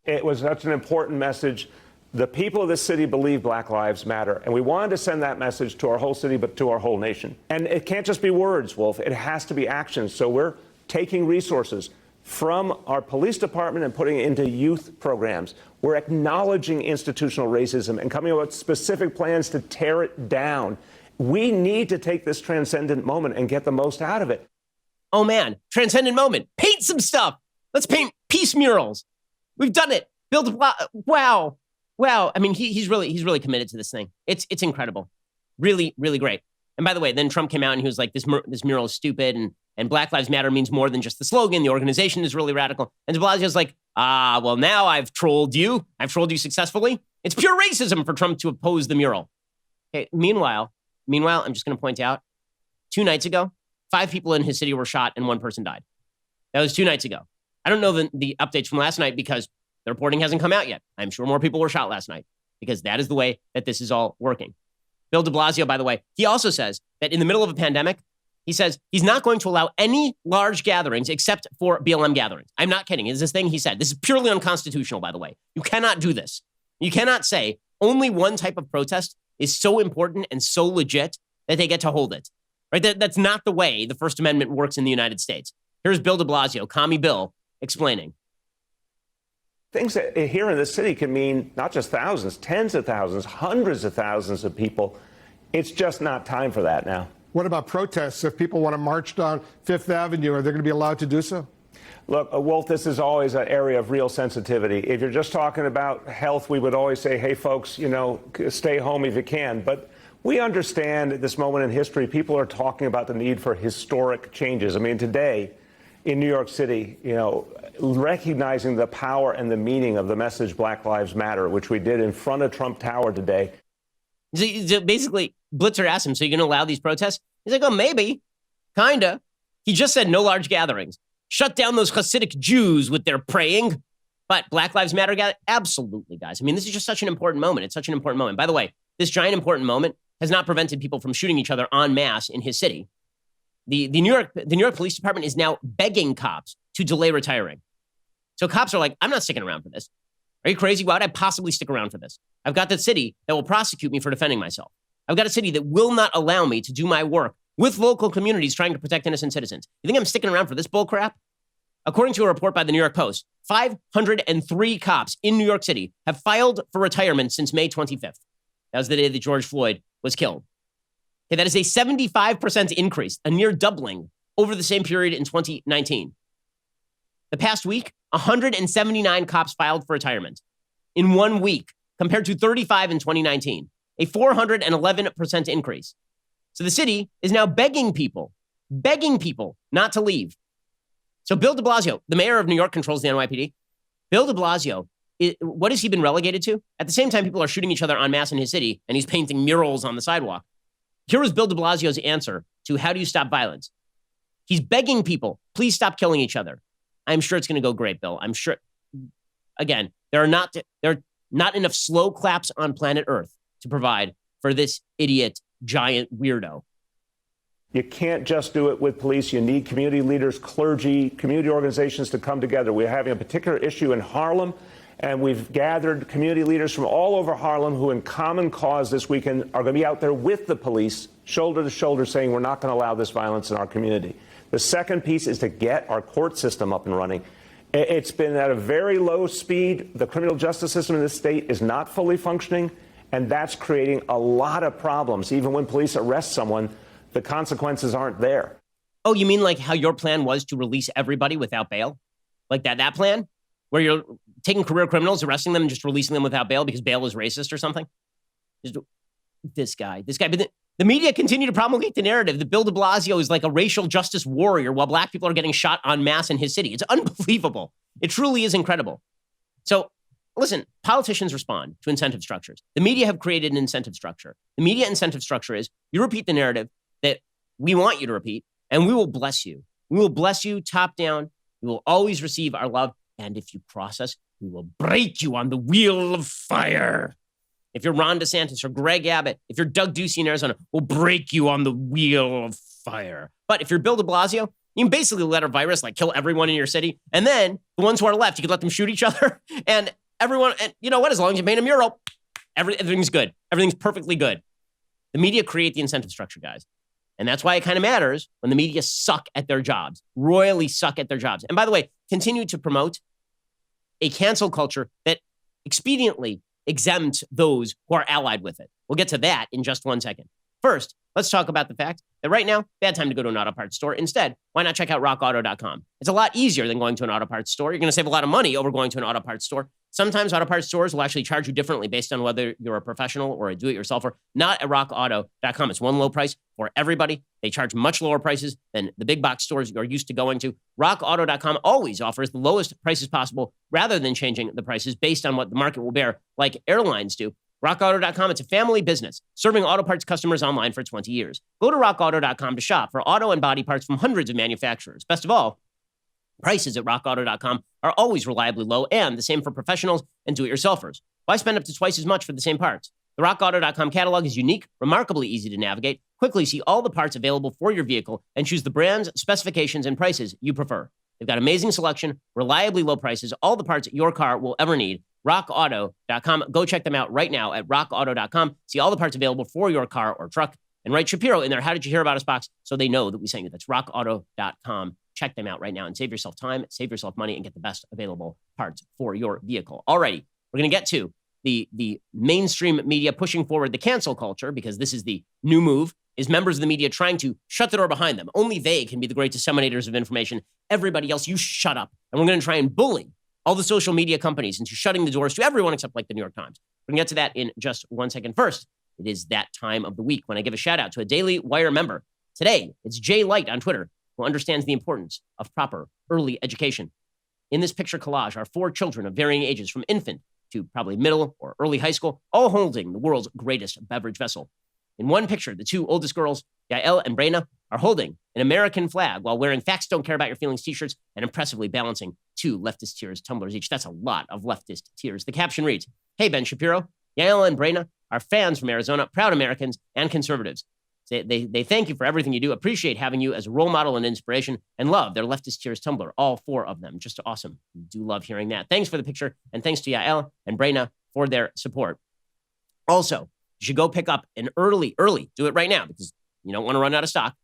It was such an important message. The people of this city believe Black Lives Matter, and we wanted to send that message to our whole city, but to our whole nation. And it can't just be words, Wolf. It has to be actions. So we're taking resources from our police department and putting it into youth programs. We're acknowledging institutional racism and coming up with specific plans to tear it down. We need to take this transcendent moment and get the most out of it. Oh man, transcendent moment. Paint some stuff. Let's paint peace murals. We've done it. Bill de Blasio. Wow. I mean, he's really committed to this thing. It's incredible. Really, really great. And by the way, then Trump came out and he was like, this mural is stupid and Black Lives Matter means more than just the slogan. The organization is really radical. And de Blasio's like, well, now I've trolled you. I've trolled you successfully. It's pure racism for Trump to oppose the mural. Okay. Meanwhile, I'm just going to point out 2 nights ago, 5 people in his city were shot and 1 person died. That was 2 nights ago. I don't know the updates from last night because the reporting hasn't come out yet. I'm sure more people were shot last night because that is the way that this is all working. Bill de Blasio, by the way, he also says that in the middle of a pandemic, he says he's not going to allow any large gatherings except for BLM gatherings. I'm not kidding. It's this thing he said. This is purely unconstitutional, by the way. You cannot do this. You cannot say only one type of protest is so important and so legit that they get to hold it. Right? That's not the way the First Amendment works in the United States. Here's Bill de Blasio, Commie Bill, explaining. Things that here in the city can mean not just thousands, tens of thousands, hundreds of thousands of people. It's just not time for that now. What about protests? If people want to march down Fifth Avenue, are they going to be allowed to do so? Look, Wolf, this is always an area of real sensitivity. If you're just talking about health, we would always say, hey, folks, stay home if you can. But we understand at this moment in history, people are talking about the need for historic changes. I mean, today in New York City, recognizing the power and the meaning of the message Black Lives Matter, which we did in front of Trump Tower today. So basically, Blitzer asked him, so you're going to allow these protests? He's like, oh, maybe, kind of. He just said no large gatherings. Shut down those Hasidic Jews with their praying. But Black Lives Matter, absolutely, guys. I mean, this is just such an important moment. It's such an important moment. By the way, this giant important moment has not prevented people from shooting each other en masse in his city. The New York Police Department is now begging cops to delay retiring. So cops are like, I'm not sticking around for this. Are you crazy? Why would I possibly stick around for this? I've got that city that will prosecute me for defending myself. I've got a city that will not allow me to do my work with local communities trying to protect innocent citizens. You think I'm sticking around for this bullcrap? According to a report by the New York Post, 503 cops in New York City have filed for retirement since May 25th. That was the day that George Floyd was killed. Okay, that is a 75% increase, a near doubling over the same period in 2019. The past week, 179 cops filed for retirement in 1 week, compared to 35 in 2019, a 411% increase. So the city is now begging people not to leave. So Bill de Blasio, the mayor of New York, controls the NYPD. Bill de Blasio, what has he been relegated to? At the same time, people are shooting each other en masse in his city, and he's painting murals on the sidewalk. Here was Bill de Blasio's answer to how do you stop violence? He's begging people, please stop killing each other. I'm sure it's going to go great, Bill. I'm sure. Again, there are not enough slow claps on planet Earth to provide for this idiot, giant weirdo. You can't just do it with police. You need community leaders, clergy, community organizations to come together. We're having a particular issue in Harlem, and we've gathered community leaders from all over Harlem who, in common cause this weekend, are going to be out there with the police, shoulder to shoulder, saying we're not going to allow this violence in our community. The second piece is to get our court system up and running. It's been at a very low speed. The criminal justice system in this state is not fully functioning, and that's creating a lot of problems. Even when police arrest someone, the consequences aren't there. Oh, you mean like how your plan was to release everybody without bail? Like that plan? Where you're taking career criminals, arresting them, and just releasing them without bail because bail is racist or something? This guy. But the media continue to promulgate the narrative that Bill de Blasio is like a racial justice warrior while black people are getting shot en masse in his city. It's unbelievable. It truly is incredible. So listen, politicians respond to incentive structures. The media have created an incentive structure. The media incentive structure is you repeat the narrative that we want you to repeat, and we will bless you. We will bless you top down. You will always receive our love. And if you cross us, we will break you on the wheel of fire. If you're Ron DeSantis or Greg Abbott, if you're Doug Ducey in Arizona, we'll break you on the wheel of fire. But if you're Bill de Blasio, you can basically let a virus kill everyone in your city. And then the ones who are left, you can let them shoot each other. And everyone, and you know what? As long as you paint a mural, everything's good. Everything's perfectly good. The media create the incentive structure, guys. And that's why it kind of matters when the media suck at their jobs, royally suck at their jobs. And by the way, continue to promote a cancel culture that expediently exempts those who are allied with it. We'll get to that in just 1 second. First, let's talk about the fact that right now, bad time to go to an auto parts store. Instead, why not check out rockauto.com? It's a lot easier than going to an auto parts store. You're going to save a lot of money over going to an auto parts store. Sometimes auto parts stores will actually charge you differently based on whether you're a professional or a do-it-yourselfer. Not at rockauto.com. It's one low price for everybody. They charge much lower prices than the big box stores you're used to going to. Rockauto.com always offers the lowest prices possible rather than changing the prices based on what the market will bear, like airlines do. RockAuto.com, it's a family business serving auto parts customers online for 20 years. Go to RockAuto.com to shop for auto and body parts from hundreds of manufacturers. Best of all, prices at RockAuto.com are always reliably low and the same for professionals and do-it-yourselfers. Why spend up to twice as much for the same parts? The RockAuto.com catalog is unique, remarkably easy to navigate. Quickly see all the parts available for your vehicle and choose the brands, specifications, and prices you prefer. They've got amazing selection, reliably low prices, all the parts your car will ever need. RockAuto.com. Go check them out right now at RockAuto.com. See all the parts available for your car or truck and write Shapiro in there. How did you hear about us box? So they know that we sent you. That's RockAuto.com check them out right now and save yourself time, save yourself money, and get the best available parts for your vehicle. Alrighty, we're going to get to the mainstream media pushing forward the cancel culture, because this is the new move, is members of the media trying to shut the door behind them. Only they can be the great disseminators of information. Everybody else, you shut up. And we're going to try and bully all the social media companies into shutting the doors to everyone except like the New York Times. We're going to get to that in just 1 second. First, it is that time of the week when I give a shout out to a Daily Wire member. Today, it's Jay Light on Twitter, who understands the importance of proper early education. In this picture collage are 4 children of varying ages, from infant to probably middle or early high school, all holding the world's greatest beverage vessel. In one picture, the 2 oldest girls, Yael and Brena, are holding an American flag while wearing Facts Don't Care About Your Feelings t-shirts and impressively balancing 2 leftist tears tumblers each. That's a lot of leftist tears. The caption reads, "Hey, Ben Shapiro, Yael and Brena are fans from Arizona, proud Americans and conservatives. They thank you for everything you do, appreciate having you as a role model and inspiration, and love their leftist tears tumbler, all 4 of them. Just awesome. We do love hearing that. Thanks for the picture, and thanks to Yael and Brena for their support. Also, you should go pick up an early, do it right now because you don't want to run out of stock,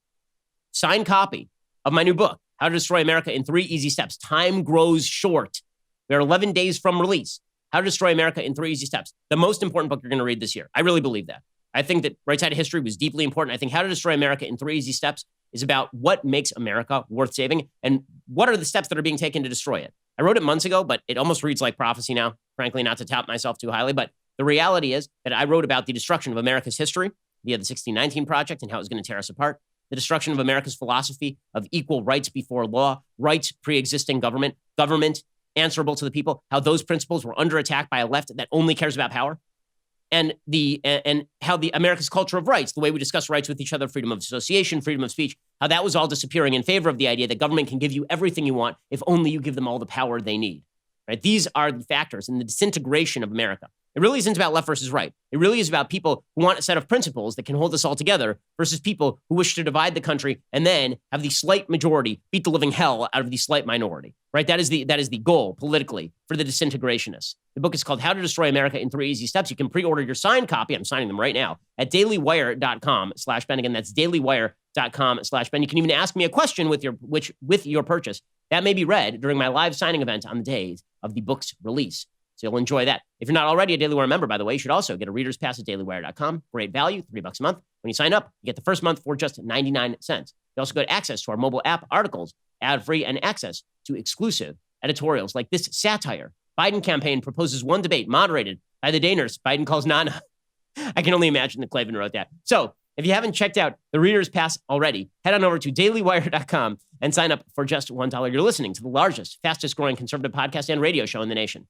signed copy of my new book, How to Destroy America in 3 Easy Steps. Time grows short. We are 11 days from release. How to Destroy America in 3 Easy Steps. The most important book you're going to read this year. I really believe that. I think that Right Side of History was deeply important. I think How to Destroy America in 3 Easy Steps is about what makes America worth saving and what are the steps that are being taken to destroy it. I wrote it months ago, but it almost reads like prophecy now, frankly, not to tout myself too highly. But the reality is that I wrote about the destruction of America's history via the 1619 Project and how it was going to tear us apart, the destruction of America's philosophy of equal rights before law, rights pre-existing government answerable to the people, how those principles were under attack by a left that only cares about power, and how the America's culture of rights, the way we discuss rights with each other, freedom of association, freedom of speech, how that was all disappearing in favor of the idea that government can give you everything you want if only you give them all the power they need. Right? These are the factors in the disintegration of America. It really isn't about left versus right. It really is about people who want a set of principles that can hold us all together versus people who wish to divide the country and then have the slight majority beat the living hell out of the slight minority. Right? That is the goal politically for the disintegrationists. The book is called How to Destroy America in 3 Easy Steps. You can pre-order your signed copy. I'm signing them right now at dailywire.com/Ben. Again, that's dailywire.com/Ben. You can even ask me a question with your purchase. That may be read during my live signing event on the days of the book's release. So you'll enjoy that. If you're not already a Daily Wire member, by the way, you should also get a reader's pass at dailywire.com. Great value, $3 a month. When you sign up, you get the first month for just 99 cents. You also get access to our mobile app, articles, ad-free, and access to exclusive editorials like this satire. Biden campaign proposes one debate moderated by the day nurse Biden calls Nana. I can only imagine that Clavin wrote that. So if you haven't checked out the reader's pass already, head on over to dailywire.com and sign up for just $1. You're listening to the largest, fastest growing conservative podcast and radio show in the nation.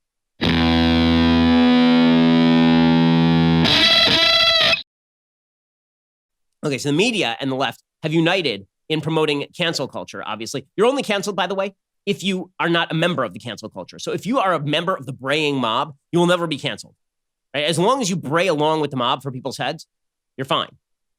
Okay, so the media and the left have united in promoting cancel culture, obviously. You're only canceled, by the way, if you are not a member of the cancel culture. So if you are a member of the braying mob, you will never be canceled. Right? As long as you bray along with the mob for people's heads, you're fine.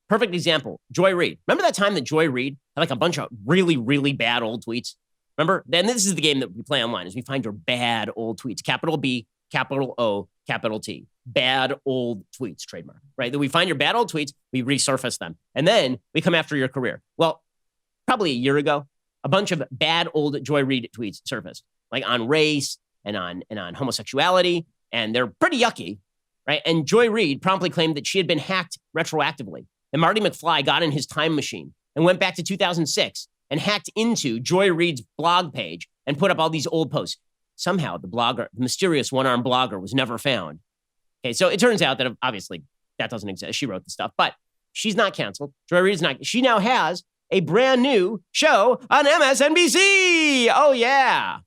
Perfect example, Joy Reid. Remember that time that Joy Reid had like a bunch of really, really bad old tweets? Remember? And this is the game that we play online, is we find your bad old tweets. Capital B, capital O, capital T. Bad old tweets, trademark, right? That we find your bad old tweets, we resurface them, and then we come after your career. Well, probably a year ago, a bunch of bad old Joy Reid tweets surfaced, like on race and on homosexuality, and they're pretty yucky, right? And Joy Reid promptly claimed that she had been hacked retroactively. And Marty McFly got in his time machine and went back to 2006 and hacked into Joy Reid's blog page and put up all these old posts. Somehow the mysterious one-armed blogger was never found. Okay, so it turns out that obviously that doesn't exist. She wrote the stuff, but she's not canceled. Joy Reid's not. She now has a brand new show on MSNBC. Oh, yeah.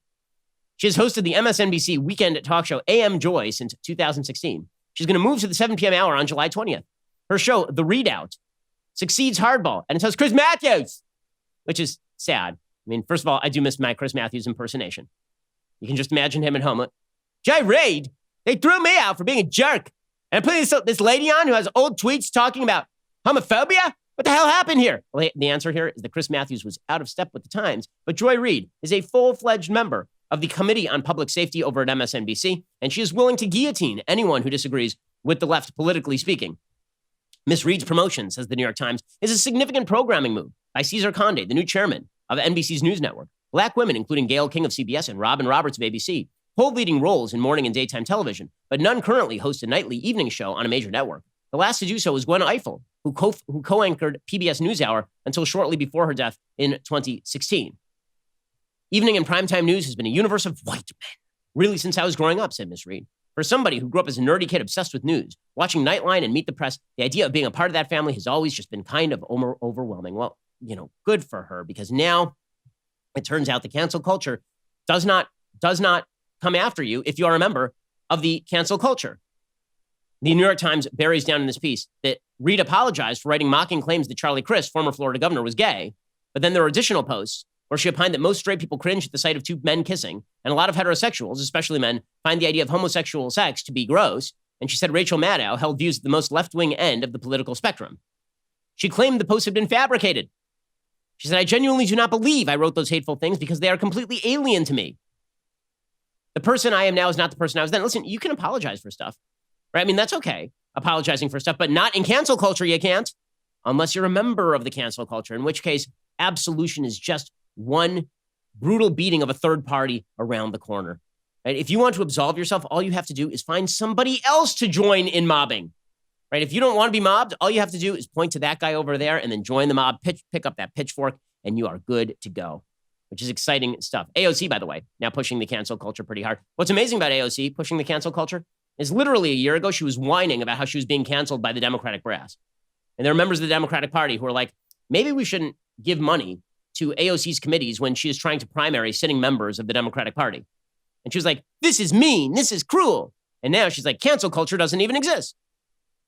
She has hosted the MSNBC weekend talk show AM Joy since 2016. She's going to move to the 7 p.m. hour on July 20th. Her show, The Readout, succeeds hardball, and it has Chris Matthews, which is sad. I mean, first of all, I do miss my Chris Matthews impersonation. You can just imagine him at home. Joy Reid, they threw me out for being a jerk. And I put this lady on who has old tweets talking about homophobia? What the hell happened here? Well, the answer here is that Chris Matthews was out of step with the times, but Joy Reid is a full-fledged member of the Committee on Public Safety over at MSNBC, and she is willing to guillotine anyone who disagrees with the left, politically speaking. Miss Reid's promotion, says the New York Times, is a significant programming move by Cesar Conde, the new chairman of NBC's news network. Black women, including Gayle King of CBS and Robin Roberts of ABC, hold leading roles in morning and daytime television, but none currently host a nightly evening show on a major network. The last to do so was Gwen Ifill, who co-anchored PBS NewsHour until shortly before her death in 2016. Evening and primetime news has been a universe of white men, really since I was growing up, said Miss Reed. For somebody who grew up as a nerdy kid obsessed with news, watching Nightline and Meet the Press, the idea of being a part of that family has always just been kind of overwhelming. Well, good for her, because now it turns out the cancel culture does not come after you if you are a member of the cancel culture. The New York Times buries down in this piece that Reed apologized for writing mocking claims that Charlie Crist, former Florida governor, was gay. But then there are additional posts where she opined that most straight people cringe at the sight of two men kissing, and a lot of heterosexuals, especially men, find the idea of homosexual sex to be gross. And she said Rachel Maddow held views at the most left-wing end of the political spectrum. She claimed the posts had been fabricated. She said, I genuinely do not believe I wrote those hateful things because they are completely alien to me. The person I am now is not the person I was then. Listen, you can apologize for stuff, right? I mean, that's okay, apologizing for stuff, but not in cancel culture, you can't, unless you're a member of the cancel culture, in which case absolution is just one brutal beating of a third party around the corner. Right? If you want to absolve yourself, all you have to do is find somebody else to join in mobbing. Right? If you don't want to be mobbed, all you have to do is point to that guy over there and then join the mob, pick up that pitchfork, and you are good to go, which is exciting stuff. AOC, by the way, now pushing the cancel culture pretty hard. What's amazing about AOC pushing the cancel culture is literally a year ago, she was whining about how she was being canceled by the Democratic brass. And there are members of the Democratic Party who are like, maybe we shouldn't give money to AOC's committees when she is trying to primary sitting members of the Democratic Party. And she was like, this is mean, this is cruel. And now she's like, cancel culture doesn't even exist.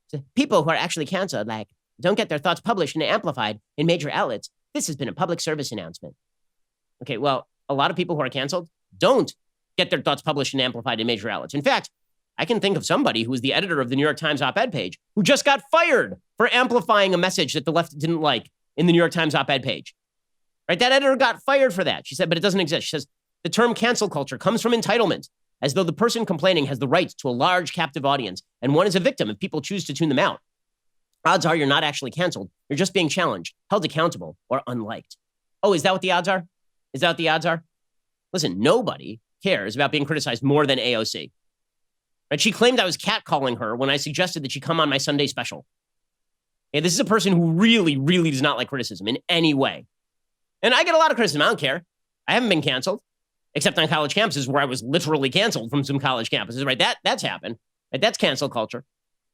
So people who are actually canceled, like, don't get their thoughts published and amplified in major outlets. This has been a public service announcement. Okay, well, a lot of people who are canceled don't get their thoughts published and amplified in major outlets. In fact, I can think of somebody who was the editor of the New York Times op-ed page who just got fired for amplifying a message that the left didn't like in the New York Times op-ed page. Right? That editor got fired for that. She said, but it doesn't exist. She says, the term cancel culture comes from entitlement, as though the person complaining has the right to a large captive audience, and one is a victim if people choose to tune them out. Odds are you're not actually canceled. You're just being challenged, held accountable, or unliked. Oh, is that what the odds are? Is that what the odds are? Listen, nobody cares about being criticized more than AOC. Right? She claimed I was catcalling her when I suggested that she come on my Sunday special. Okay, this is a person who really, really does not like criticism in any way. And I get a lot of criticism. I don't care. I haven't been canceled, except on college campuses where I was literally canceled from some college campuses, right? That's happened. Right? That's cancel culture.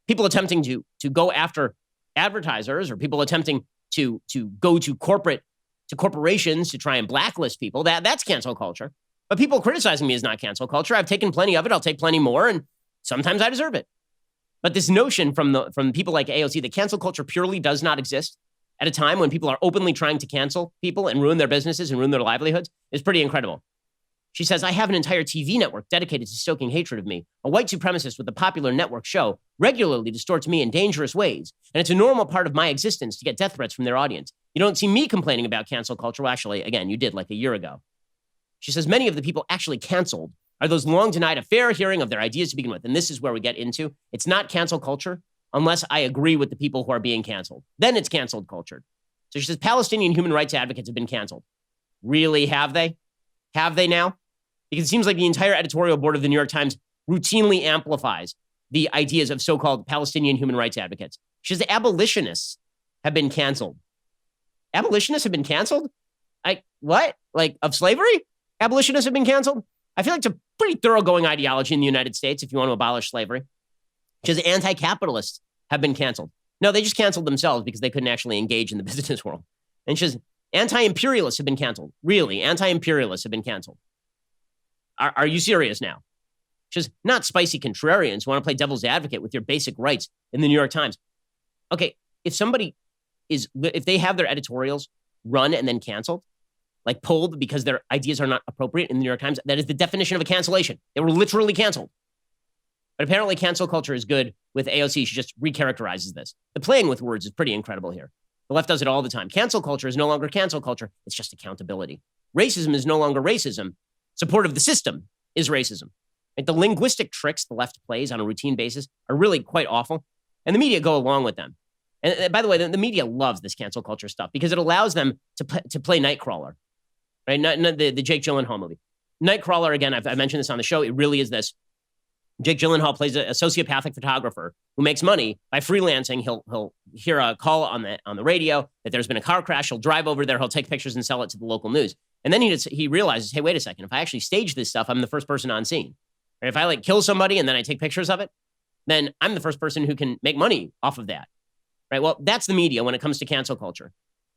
People attempting to go after advertisers, or people attempting to go to corporations to try and blacklist people. That's cancel culture. But people criticizing me is not cancel culture. I've taken plenty of it. I'll take plenty more, and sometimes I deserve it. But this notion from people like AOC that cancel culture purely does not exist at a time when people are openly trying to cancel people and ruin their businesses and ruin their livelihoods is pretty incredible. She says, I have an entire TV network dedicated to stoking hatred of me. A white supremacist with a popular network show regularly distorts me in dangerous ways. And it's a normal part of my existence to get death threats from their audience. You don't see me complaining about cancel culture. Well, actually, again, you did like a year ago. She says, many of the people actually canceled are those long denied a fair hearing of their ideas to begin with. And this is where we get into, it's not cancel culture unless I agree with the people who are being canceled. Then it's canceled culture. So she says, Palestinian human rights advocates have been canceled. Really, have they? Have they now? Because it seems like the entire editorial board of the New York Times routinely amplifies the ideas of so-called Palestinian human rights advocates. She says abolitionists have been canceled. Abolitionists have been canceled? What? Like, of slavery? Abolitionists have been canceled? I feel like it's a pretty thoroughgoing ideology in the United States if you want to abolish slavery. She says anti-capitalists have been canceled. No, they just canceled themselves because they couldn't actually engage in the business world. And she says anti-imperialists have been canceled. Really, anti-imperialists have been canceled. Are you serious now? She says, not spicy contrarians who want to play devil's advocate with your basic rights in the New York Times. Okay, if they have their editorials run and then canceled, like pulled because their ideas are not appropriate in the New York Times, that is the definition of a cancellation. They were literally canceled. But apparently cancel culture is good with AOC. She just recharacterizes this. The playing with words is pretty incredible here. The left does it all the time. Cancel culture is no longer cancel culture. It's just accountability. Racism is no longer racism. Support of the system is racism. Like the linguistic tricks the left plays on a routine basis are really quite awful. And the media go along with them. And by the way, the media loves this cancel culture stuff because it allows them to play Nightcrawler. right? Not the Jake Gyllenhaal movie. Nightcrawler, again, I've mentioned this on the show. It really is this. Jake Gyllenhaal plays a sociopathic photographer who makes money by freelancing. He'll hear a call on the radio that there's been a car crash. He'll drive over there. He'll take pictures and sell it to the local news. And then he realizes, hey, wait a second. If I actually stage this stuff, I'm the first person on scene. Or if I like kill somebody and then I take pictures of it, then I'm the first person who can make money off of that, right? Well, that's the media when it comes to cancel culture.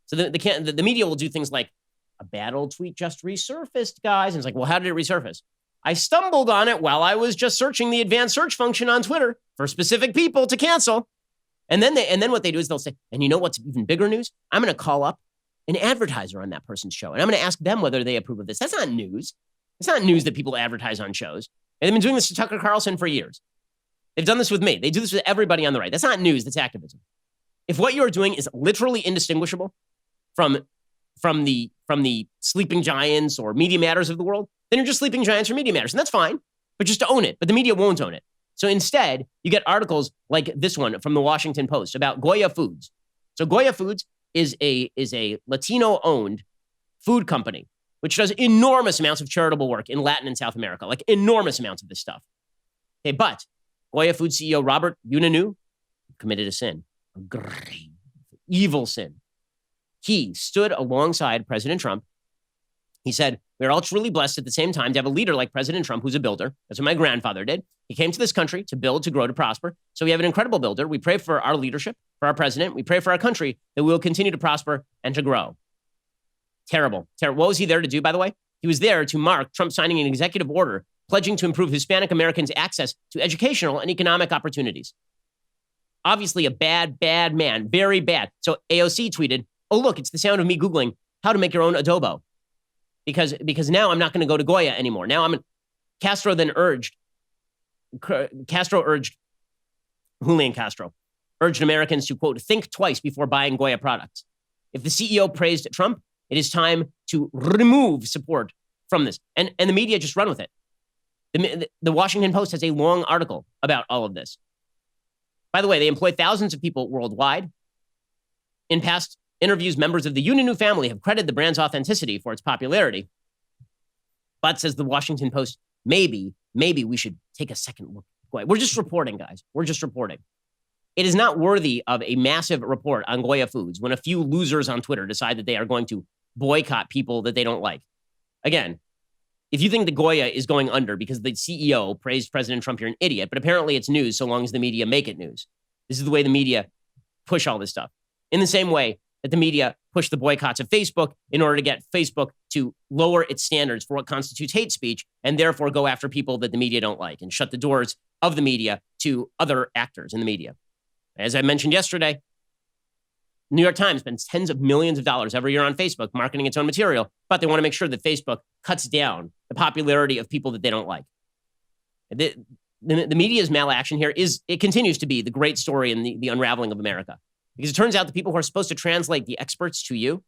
So the media will do things like a bad old tweet just resurfaced, guys. And it's like, well, how did it resurface? I stumbled on it while I was just searching the advanced search function on Twitter for specific people to cancel. And then what they do is they'll say, and you know what's even bigger news? I'm going to call up an advertiser on that person's show, and I'm going to ask them whether they approve of this. That's not news. It's not news that people advertise on shows. And they've been doing this to Tucker Carlson for years. They've done this with me. They do this with everybody on the right. That's not news. That's activism. If what you're doing is literally indistinguishable from the sleeping giants or Media Matters of the world, then you're just sleeping giants or Media Matters. And that's fine, but just to own it. But the media won't own it. So instead, you get articles like this one from the Washington Post about Goya Foods. So Goya Foods is a Latino-owned food company, which does enormous amounts of charitable work in Latin and South America, like enormous amounts of this stuff. Okay, but Goya Foods CEO Robert Unanu committed a sin, a grave, evil sin. He stood alongside President Trump. He said, we're all truly blessed at the same time to have a leader like President Trump, who's a builder. That's what my grandfather did. He came to this country to build, to grow, to prosper. So we have an incredible builder. We pray for our leadership, for our president. We pray for our country that we will continue to prosper and to grow. Terrible. What was he there to do, by the way? He was there to mark Trump signing an executive order pledging to improve Hispanic Americans' access to educational and economic opportunities. Obviously a bad, bad man. Very bad. So AOC tweeted, oh, look, it's the sound of me Googling how to make your own adobo. Because now I'm not going to go to Goya anymore. Now Castro urged Americans to, quote, think twice before buying Goya products. If the CEO praised Trump, it is time to remove support from this. And the media just run with it. The Washington Post has a long article about all of this. By the way, they employ thousands of people worldwide. In past interviews, members of the Unanu family have credited the brand's authenticity for its popularity. But, says the Washington Post, maybe we should take a second look. We're just reporting, guys. We're just reporting. It is not worthy of a massive report on Goya Foods when a few losers on Twitter decide that they are going to boycott people that they don't like. Again, if you think the Goya is going under because the CEO praised President Trump, you're an idiot. But apparently it's news so long as the media make it news. This is the way the media push all this stuff. In the same way that the media push the boycotts of Facebook in order to get Facebook to lower its standards for what constitutes hate speech and therefore go after people that the media don't like and shut the doors of the media to other actors in the media. As I mentioned yesterday, New York Times spends tens of millions of dollars every year on Facebook marketing its own material, but they want to make sure that Facebook cuts down the popularity of people that they don't like. The media's malaction here it continues to be the great story in the unraveling of America. Because it turns out the people who are supposed to translate the experts to you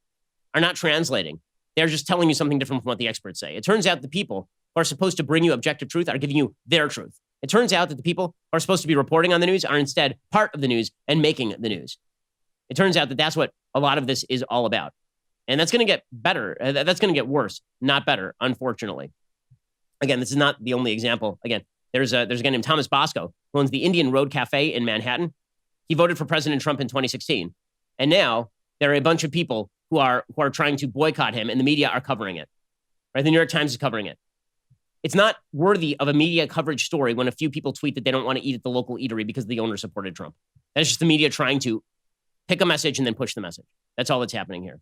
are not translating. They're just telling you something different from what the experts say. It turns out the people who are supposed to bring you objective truth are giving you their truth. It turns out that the people who are supposed to be reporting on the news are instead part of the news and making the news. It turns out that that's what a lot of this is all about. And that's going to get better. That's going to get worse, not better, unfortunately. Again, this is not the only example. Again, there's a guy named Thomas Bosco who owns the Indian Road Cafe in Manhattan. He voted for President Trump in 2016. And now there are a bunch of people who are trying to boycott him, and the media are covering it. Right? The New York Times is covering it. It's not worthy of a media coverage story when a few people tweet that they don't want to eat at the local eatery because the owner supported Trump. That's just the media trying to pick a message and then push the message. That's all that's happening here.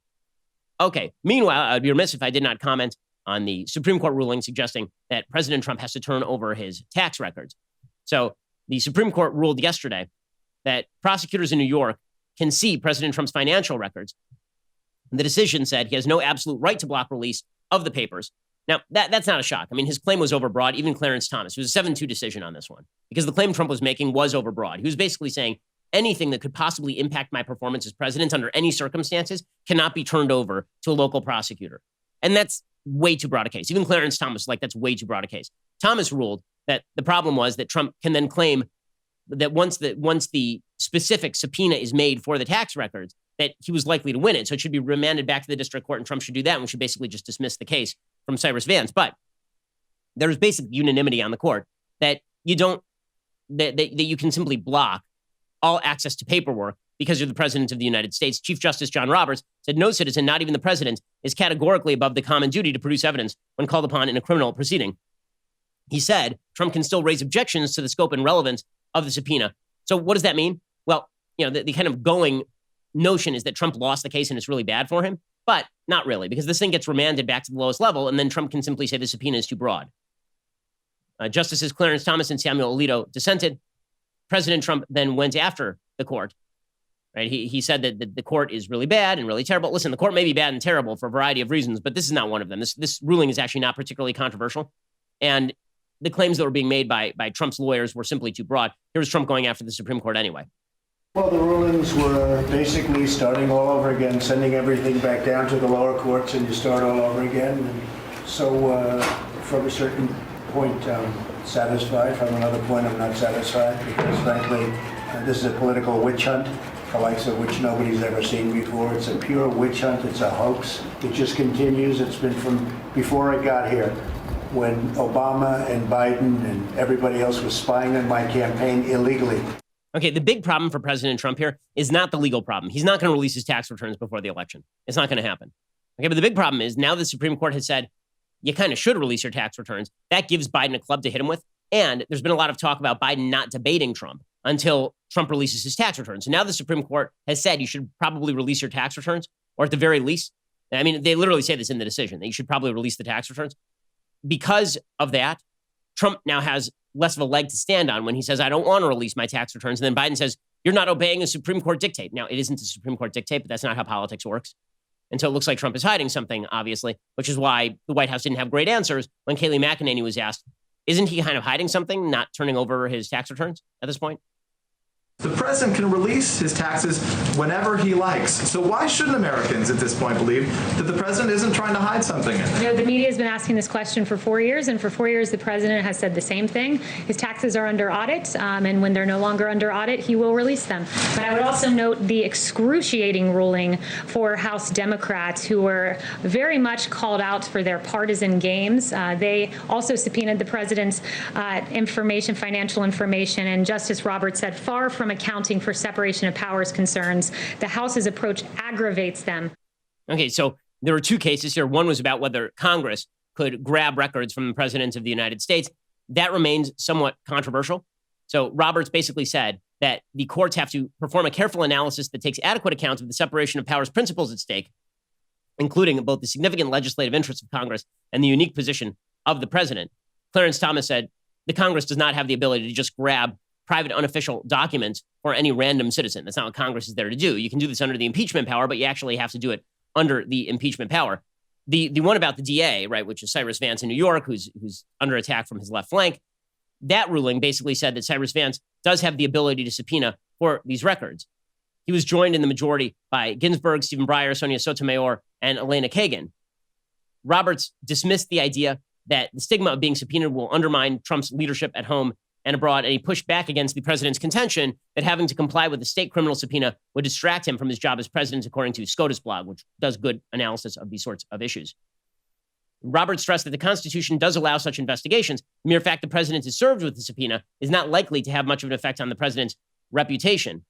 Okay. Meanwhile, I'd be remiss if I did not comment on the Supreme Court ruling suggesting that President Trump has to turn over his tax records. So the Supreme Court ruled yesterday that prosecutors in New York can see President Trump's financial records. The decision said he has no absolute right to block release of the papers. Now, that's not a shock. I mean, his claim was overbroad. Even Clarence Thomas, it was a 7-2 decision on this one, because the claim Trump was making was overbroad. He was basically saying anything that could possibly impact my performance as president under any circumstances cannot be turned over to a local prosecutor. And that's way too broad a case. Even Clarence Thomas was like, that's way too broad a case. Thomas ruled that the problem was that Trump can then claim that once the specific subpoena is made for the tax records, that he was likely to win it. So it should be remanded back to the district court, and Trump should do that, and we should basically just dismiss the case from Cyrus Vance. But there's basic unanimity on the court that you don't, that you can simply block all access to paperwork because you're the president of the United States. Chief Justice John Roberts said no citizen, not even the president, is categorically above the common duty to produce evidence when called upon in a criminal proceeding. He said Trump can still raise objections to the scope and relevance of the subpoena. So what does that mean? Well, the kind of going notion is that Trump lost the case and it's really bad for him, but not really, because this thing gets remanded back to the lowest level, and then Trump can simply say the subpoena is too broad. Justices Clarence Thomas and Samuel Alito dissented. President Trump then went after the court. Right? He said that the court is really bad and really terrible. Listen, the court may be bad and terrible for a variety of reasons, but this is not one of them. This ruling is actually not particularly controversial. And the claims that were being made by Trump's lawyers were simply too broad. Here was Trump going after the Supreme Court anyway. Well, the rulings were basically starting all over again, sending everything back down to the lower courts, and you start all over again. And so from a certain point, I'm satisfied. From another point, I'm not satisfied, because frankly, this is a political witch hunt, the likes of which nobody's ever seen before. It's a pure witch hunt. It's a hoax. It just continues. It's been from before I got here, when Obama and Biden and everybody else was spying on my campaign illegally. Okay, the big problem for President Trump here is not the legal problem. He's not going to release his tax returns before the election. It's not going to happen. Okay, but the big problem is now the Supreme Court has said you kind of should release your tax returns. That gives Biden a club to hit him with. And there's been a lot of talk about Biden not debating Trump until Trump releases his tax returns. So now the Supreme Court has said you should probably release your tax returns, or at the very least, I mean, they literally say this in the decision, that you should probably release the tax returns. Because of that, Trump now has less of a leg to stand on when he says, I don't want to release my tax returns. And then Biden says, you're not obeying a Supreme Court dictate. Now, it isn't a Supreme Court dictate, but that's not how politics works. And so it looks like Trump is hiding something, obviously, which is why the White House didn't have great answers when Kayleigh McEnany was asked, isn't he kind of hiding something, not turning over his tax returns at this point? The president can release his taxes whenever he likes. So why shouldn't Americans at this point believe that the president isn't trying to hide something? The media has been asking this question for 4 years, and for 4 years the president has said the same thing. His taxes are under audit, and when they're no longer under audit, he will release them. But I would also note the excruciating ruling for House Democrats, who were very much called out for their partisan games. They also subpoenaed the president's information, financial information, and Justice Roberts said, far from accounting for separation of powers concerns, the House's approach aggravates them. Okay, so there were two cases here. One was about whether Congress could grab records from the president of the United States. That remains somewhat controversial. So Roberts basically said that the courts have to perform a careful analysis that takes adequate account of the separation of powers principles at stake, including both the significant legislative interests of Congress and the unique position of the president. Clarence Thomas said the Congress does not have the ability to just grab private unofficial documents for any random citizen. That's not what Congress is there to do. You can do this under the impeachment power, but you actually have to do it under the impeachment power. The one about the DA, right, which is Cyrus Vance in New York, who's under attack from his left flank, that ruling basically said that Cyrus Vance does have the ability to subpoena for these records. He was joined in the majority by Ginsburg, Stephen Breyer, Sonia Sotomayor, and Elena Kagan. Roberts dismissed the idea that the stigma of being subpoenaed will undermine Trump's leadership at home and abroad, and he pushed back against the president's contention that having to comply with the state criminal subpoena would distract him from his job as president, according to SCOTUS blog, which does good analysis of these sorts of issues. Roberts stressed that the Constitution does allow such investigations. The mere fact the president is served with the subpoena is not likely to have much of an effect on the president's reputation.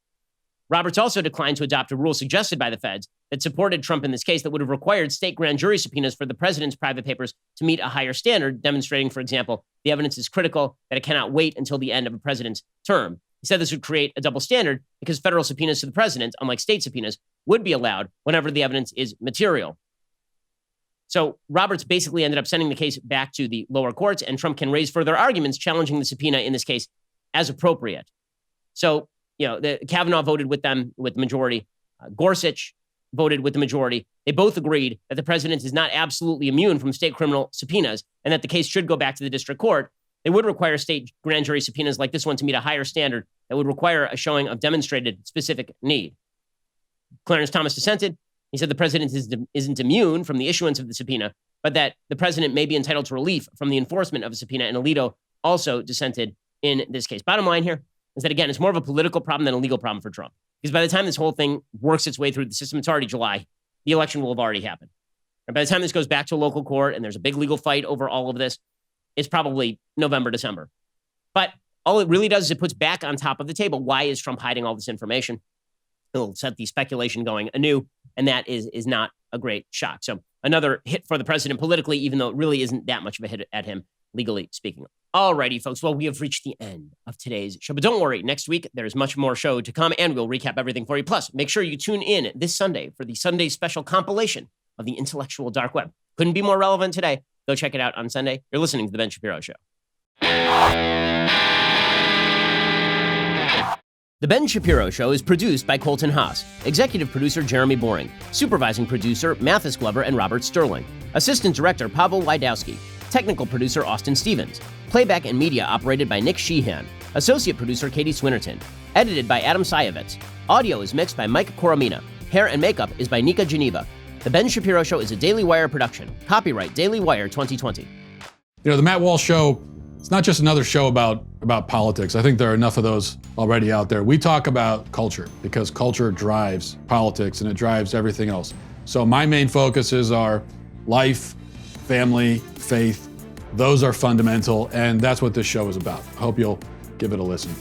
Roberts also declined to adopt a rule suggested by the feds that supported Trump in this case that would have required state grand jury subpoenas for the president's private papers to meet a higher standard, demonstrating, for example, the evidence is critical, that it cannot wait until the end of a president's term. He said this would create a double standard because federal subpoenas to the president, unlike state subpoenas, would be allowed whenever the evidence is material. So Roberts basically ended up sending the case back to the lower courts, and Trump can raise further arguments challenging the subpoena in this case as appropriate. So, the Kavanaugh voted with them, with the majority. Gorsuch voted with the majority. They both agreed that the president is not absolutely immune from state criminal subpoenas and that the case should go back to the district court. They would require state grand jury subpoenas like this one to meet a higher standard that would require a showing of demonstrated specific need. Clarence Thomas dissented. He said the president isn't immune from the issuance of the subpoena, but that the president may be entitled to relief from the enforcement of a subpoena, and Alito also dissented in this case. Bottom line here, is that, again, it's more of a political problem than a legal problem for Trump. Because by the time this whole thing works its way through the system, it's already July. The election will have already happened. And by the time this goes back to a local court and there's a big legal fight over all of this, it's probably November, December. But all it really does is it puts back on top of the table, why is Trump hiding all this information? It'll set the speculation going anew, and that is not a great shock. So another hit for the president politically, even though it really isn't that much of a hit at him, legally speaking. Alrighty, folks. Well, we have reached the end of today's show, but don't worry. Next week, there's much more show to come, and we'll recap everything for you. Plus, make sure you tune in this Sunday for the Sunday special compilation of the intellectual dark web. Couldn't be more relevant today. Go check it out on Sunday. You're listening to The Ben Shapiro Show. The Ben Shapiro Show is produced by Colton Haas, executive producer Jeremy Boring, supervising producer Mathis Glover and Robert Sterling, assistant director Pavel Wydowski, technical producer Austin Stevens, playback and media operated by Nick Sheehan, associate producer Katie Swinnerton, edited by Adam Sayevitz. Audio is mixed by Mike Coromina. Hair and makeup is by Nika Geneva. The Ben Shapiro Show is a Daily Wire production. Copyright Daily Wire 2020. You know, the Matt Walsh Show, it's not just another show about politics. I think there are enough of those already out there. We talk about culture because culture drives politics and it drives everything else. So my main focuses are life, family, faith. Those are fundamental, and that's what this show is about. I hope you'll give it a listen.